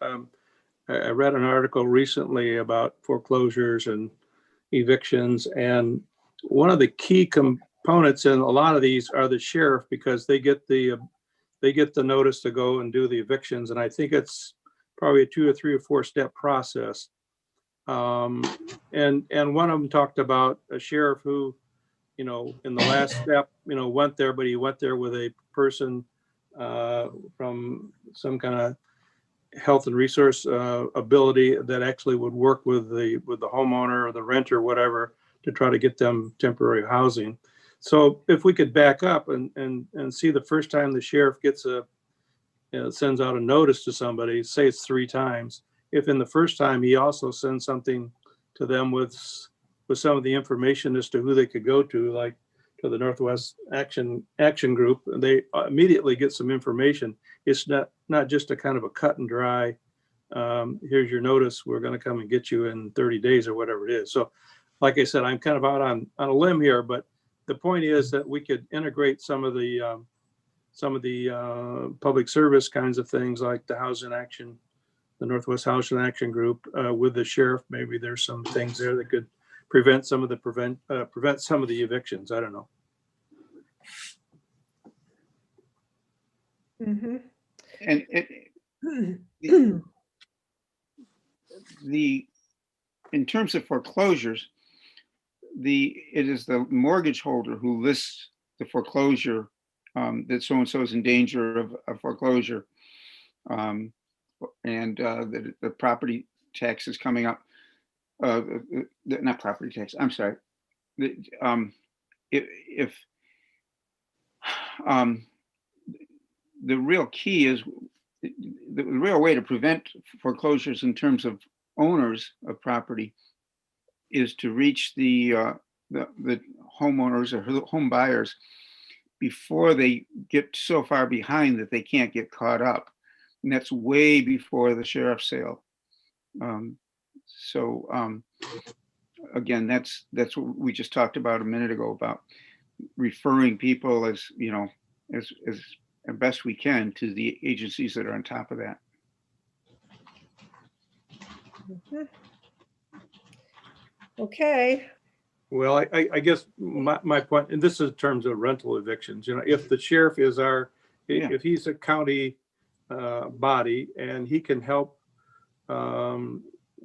I read an article recently about foreclosures and evictions, and one of the key components in a lot of these are the sheriff, because they get the notice to go and do the evictions, and I think it's probably a 2 or 3 or 4 step process. And one of them talked about a sheriff who, in the last step, went there, but he went there with a person from some kind of health and resource ability that actually would work with the homeowner or the renter or whatever to try to get them temporary housing. So if we could back up and see the first time the sheriff sends out a notice to somebody, say it's 3 times. If in the first time he also sends something to them with some of the information as to who they could go to, like to the Northwest Action Group, and they immediately get some information. It's not just a kind of a cut and dry, here's your notice, we're going to come and get you in 30 days or whatever it is. So like I said, I'm kind of out on a limb here, but the point is that we could integrate some of the public service kinds of things, like the Housing Action, the Northwest Housing Action Group, with the sheriff. Maybe there's some things there that could prevent some of the evictions. I don't know. Mm-hmm. And in terms of foreclosures, it is the mortgage holder who lists the foreclosure that so-and-so is in danger of foreclosure. And the property tax is coming up. Not property tax, I'm sorry. If the real key is, the real way to prevent foreclosures in terms of owners of property is to reach the homeowners or home buyers before they get so far behind that they can't get caught up. And that's way before the sheriff's sale. Again, that's what we just talked about a minute ago, about referring people as best we can to the agencies that are on top of that. Okay. Well, I guess my point, and this is in terms of rental evictions, if the sheriff is if he's a county body and he can help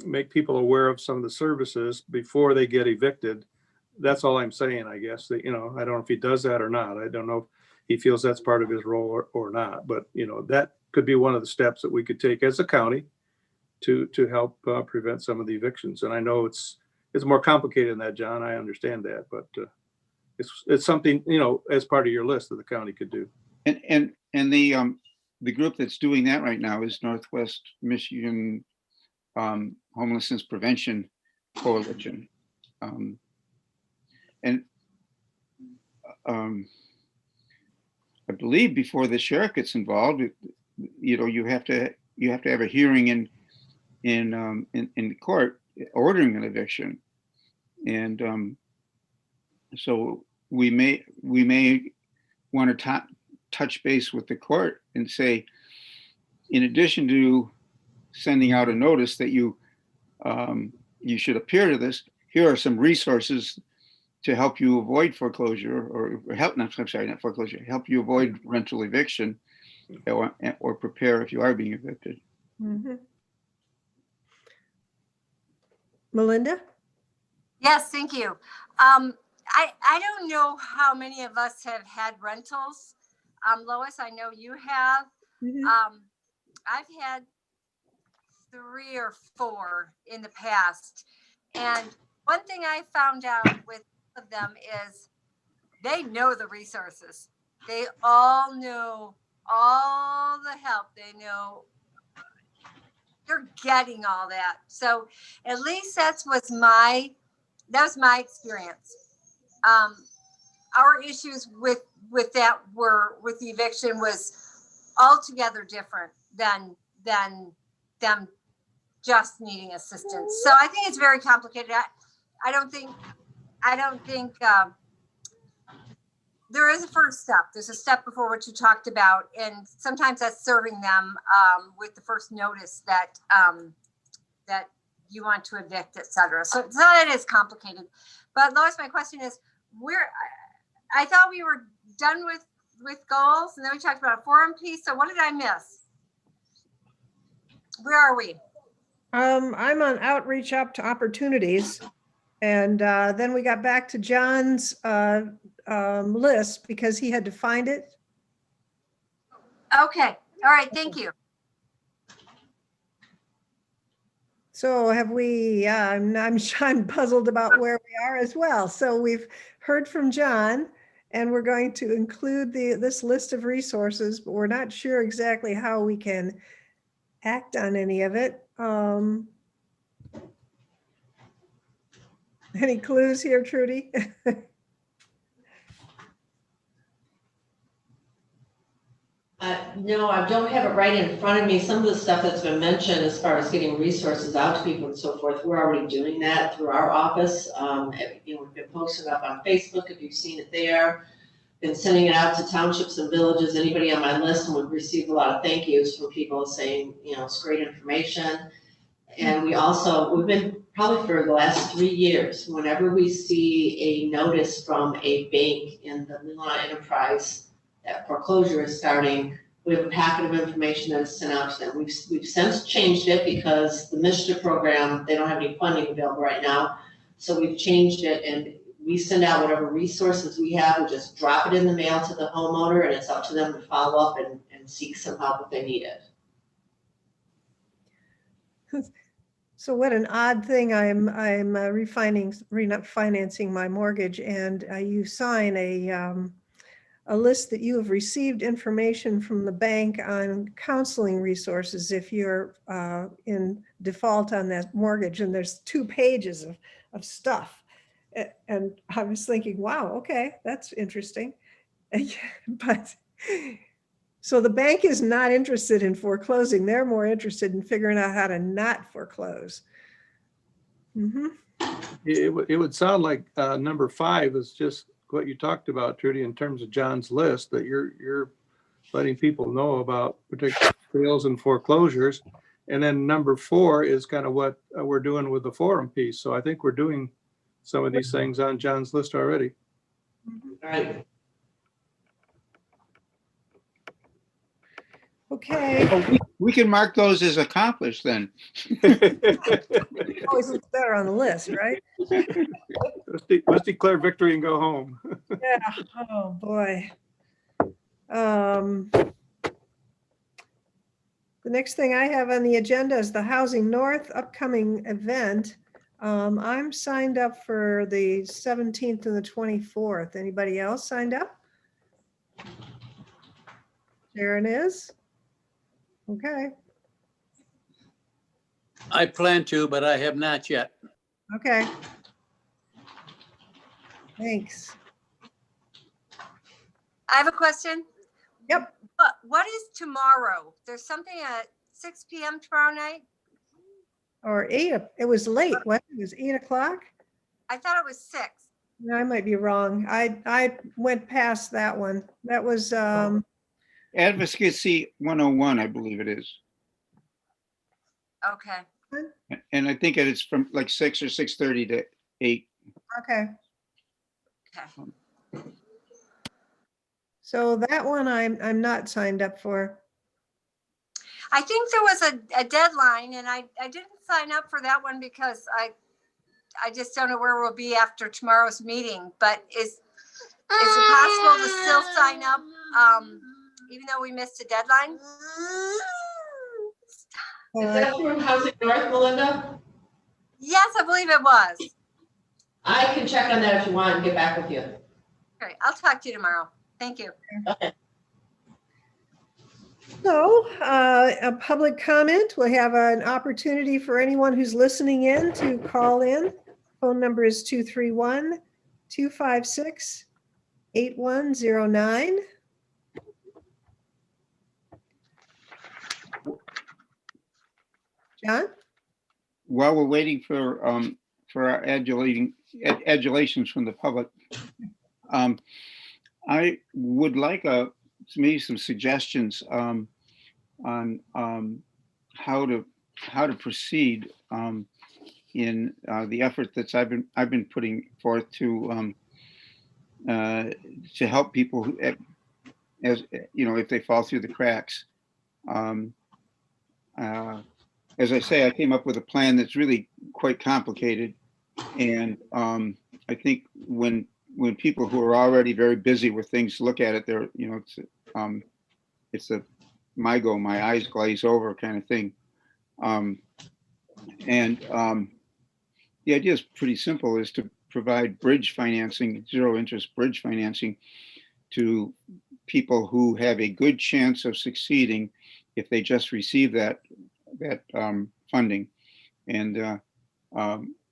make people aware of some of the services before they get evicted, that's all I'm saying, I guess. That, I don't know if he does that or not. I don't know if he feels that's part of his role or not, but that could be one of the steps that we could take as a county to help prevent some of the evictions. And I know it's more complicated than that, John. I understand that, but it's something, as part of your list that the county could do. And the group that's doing that right now is Northwest Michigan Homelessness Prevention Coalition. And I believe before the sheriff gets involved, you have to have a hearing in the court ordering an eviction. And so we may want to touch base with the court and say, in addition to sending out a notice that you should appear to this, here are some resources to help you avoid foreclosure, or help you avoid rental eviction, or prepare if you are being evicted. Mm-hmm. Melinda? Yes, thank you. I don't know how many of us have had rentals. Lois, I know you have. Mm-hmm. I've had 3 or 4 in the past. And one thing I found out with of them is they know the resources. They all know all the help. They know you're getting all that. So at least that was my experience. Our issues with that were with the eviction was altogether different than them just needing assistance. So I think it's very complicated. I don't think there is a first step. There's a step before what you talked about, and sometimes that's serving them with the first notice that that you want to evict, etc. So that is complicated. But Lois, my question is, I thought we were done with goals, and then we talked about a forum piece. So what did I miss? Where are we? I'm on outreach up to opportunities. And then we got back to John's list because he had to find it. Okay. All right. Thank you. So have we, I'm puzzled about where we are as well. So we've heard from John, and we're going to include this list of resources, but we're not sure exactly how we can act on any of it. Any clues here, Trudy? No, I don't have it right in front of me. Some of the stuff that's been mentioned as far as getting resources out to people and so forth, we're already doing that through our office. We've been posting up on Facebook, if you've seen it there. Been sending it out to townships and villages. Anybody on my list, and we've received a lot of thank yous from people saying, it's great information. And we've been probably for the last 3 years, whenever we see a notice from a bank in the Leelanau enterprise that foreclosure is starting, we have a packet of information that is sent out to them. We've since changed it because the Mischief program, they don't have any funding available right now. So we've changed it, and we send out whatever resources we have, we just drop it in the mail to the homeowner, and it's up to them to follow up and seek some help if they need it. So what an odd thing, I'm refinancing my mortgage, and you sign a list that you have received information from the bank on counseling resources if you're in default on that mortgage, and there's 2 pages of stuff. And I was thinking, wow, okay, that's interesting. But so the bank is not interested in foreclosing. They're more interested in figuring out how to not foreclose. Mhm. It would sound like number 5 is just what you talked about, Trudy, in terms of John's list, that you're letting people know about particular sales and foreclosures. And then number 4 is kind of what we're doing with the forum piece. So I think we're doing some of these things on John's list already. All right. Okay, Oh, we can mark those as accomplished then. always looks better on the list, right? Let's declare victory and go home. Yeah, oh boy. The next thing I have on the agenda is the Housing North upcoming event. I'm signed up for the 17th and the 24th. Anybody else signed up? Sharon is? Okay, I plan to, but I have not yet. okay. Thanks. I have a question. Yep. What is tomorrow? There's something at 6 p.m. tomorrow night? Or 8, it was late, what, it was 8 o'clock? I thought it was 6. No, I might be wrong. I went past that one. That was, Advocacy 101, I believe it is. Okay. And I think it's from like 6 or 6:30 to 8. okay. Okay. So that one I'm not signed up for. I think there was a deadline, and I didn't sign up for that one because I just don't know where we'll be after tomorrow's meeting. But is it possible to still sign up even though we missed a deadline? Is that through Housing North, Melinda? Yes, I believe it was. I can check on that if you want and get back with you. Great. I'll talk to you tomorrow. Thank you. Okay. So a public comment, we'll have an opportunity for anyone who's listening in to call in. Phone number is 231-256-8109. John? While we're waiting for our adulations from the public, I would like maybe some suggestions on how to proceed in the effort that I've been putting forth to help people who, as you know, if they fall through the cracks. As I say, I came up with a plan that's really quite complicated, and I think when people who are already very busy with things look at it, they're, you know, it's a my eyes glaze over kind of thing. The idea is pretty simple, is to provide bridge financing, zero interest bridge financing to people who have a good chance of succeeding if they just receive that funding, and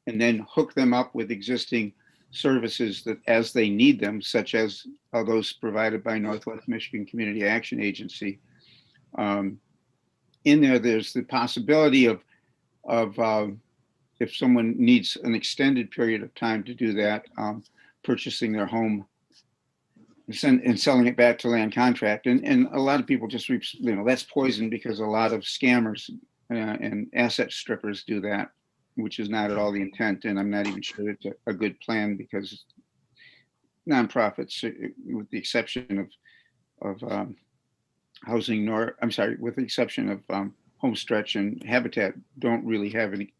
then hook them up with existing services that as they need them, such as those provided by Northwest Michigan Community Action Agency. In there's the possibility of if someone needs an extended period of time to do that, purchasing their home and selling it back to land contract. And a lot of people just, you know, that's poison, because a lot of scammers and asset strippers do that, which is not at all the intent. And I'm not even sure it's a good plan, because nonprofits, with the exception of Housing North, I'm sorry, with the exception of Homestretch and Habitat, don't really have any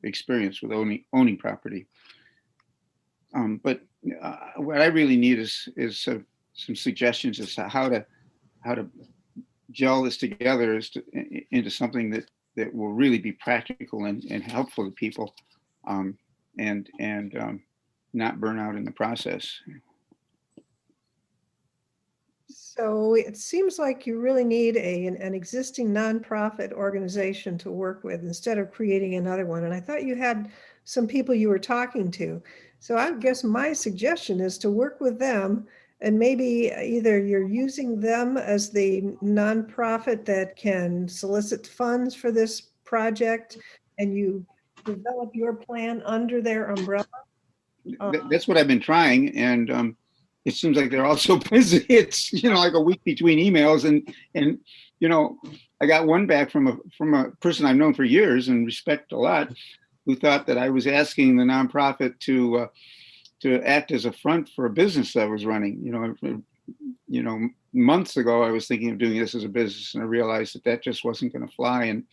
experience with owning property. But what I really need is some suggestions as to how to gel this together into something that will really be practical and helpful to people, and not burn out in the process. So it seems like you really need an existing nonprofit organization to work with instead of creating another one. And I thought you had some people you were talking to. So I guess my suggestion is to work with them, and maybe either you're using them as the nonprofit that can solicit funds for this project and you develop your plan under their umbrella. That's what I've been trying, and it seems like they're all so busy. It's like a week between emails, and I got one back from a person I've known for years and respect a lot, who thought that I was asking the nonprofit to act as a front for a business that I was running. Months ago I was thinking of doing this as a business, and I realized that just wasn't going to fly. And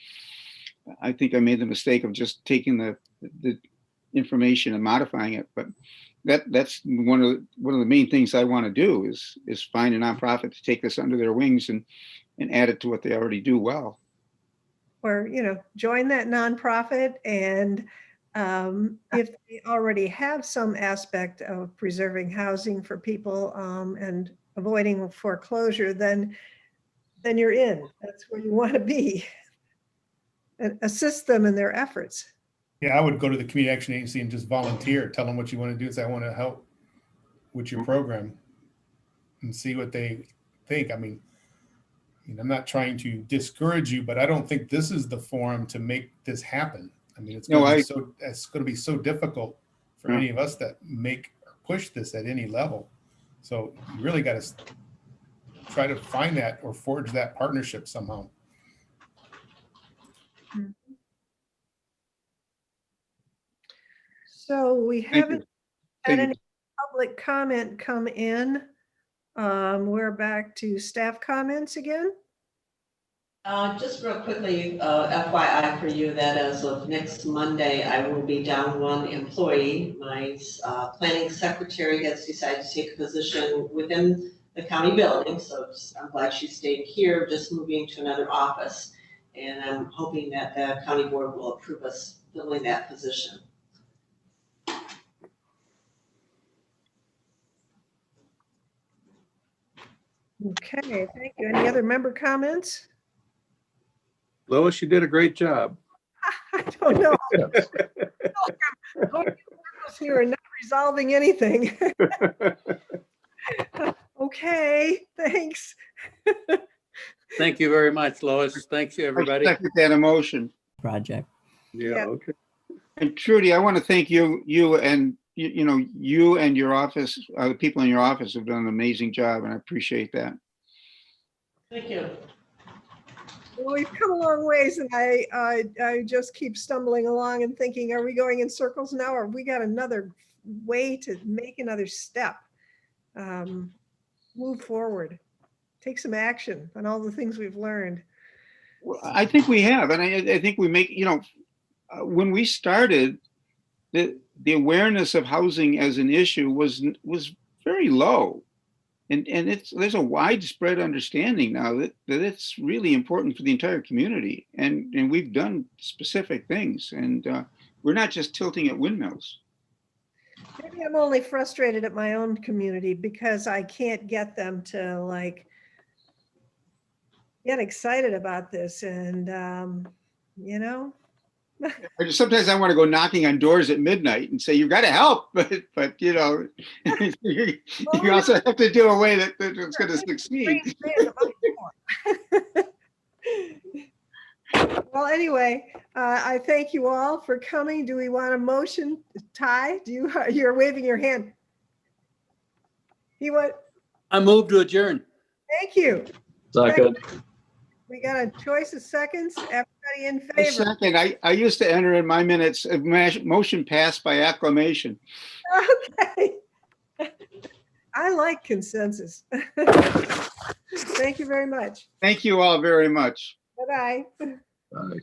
I think I made the mistake of just taking the information and modifying it. But that's one of the main things I want to do is find a nonprofit to take this under their wings and add it to what they already do well. Or, join that nonprofit, and if they already have some aspect of preserving housing for people and avoiding foreclosure, then you're in. That's where you want to be. And assist them in their efforts. Yeah, I would go to the community action agency and just volunteer, tell them what you want to do. Say, I want to help with your program, and see what they think. I mean, I'm not trying to discourage you, but I don't think this is the forum to make this happen. I mean, it's going to be so difficult for any of us that make or push this at any level. So you really got to try to find that or forge that partnership somehow. So we haven't had Thank any public comment come in. We're back to staff comments again. Just real quickly, FYI for you that as of next Monday, I will be down one employee. My planning secretary has decided to take a position within the county building. So I'm glad she stayed here, just moving to another office. And I'm hoping that the county board will approve us filling that position. Okay, thank you. Any other member comments? Lois, you did a great job. I don't know. Here and not resolving anything. Okay, thanks. Thank you very much, Lois. Thank you, everybody. I second that emotion. Project. Yeah. Okay. And Trudy, I want to thank you and you and your office, the people in your office have done an amazing job, and I appreciate that. Thank you. Well, we've come a long ways, and I just keep stumbling along and thinking, are we going in circles now, or have we got another way to make another step? Move forward, take some action on all the things we've learned. Well, I think we have, and I think we make, when we started, the awareness of housing as an issue was very low. And there's a widespread understanding now that it's really important for the entire community. And we've done specific things, and we're not just tilting at windmills. Maybe I'm only frustrated at my own community because I can't get them to get excited about this. And, Sometimes I want to go knocking on doors at midnight and say, you've got to help, but you also have to do a way that it's going to succeed. Well, anyway, I thank you all for coming. Do we want a motion? Ty, you're waving your hand. I move to adjourn. Thank you. Second. We got a choice of seconds. Everybody in favor? Second, I used to enter in my minutes, motion passed by acclamation. Okay. I like consensus. Thank you very much. Thank you all very much. Bye-bye. Bye.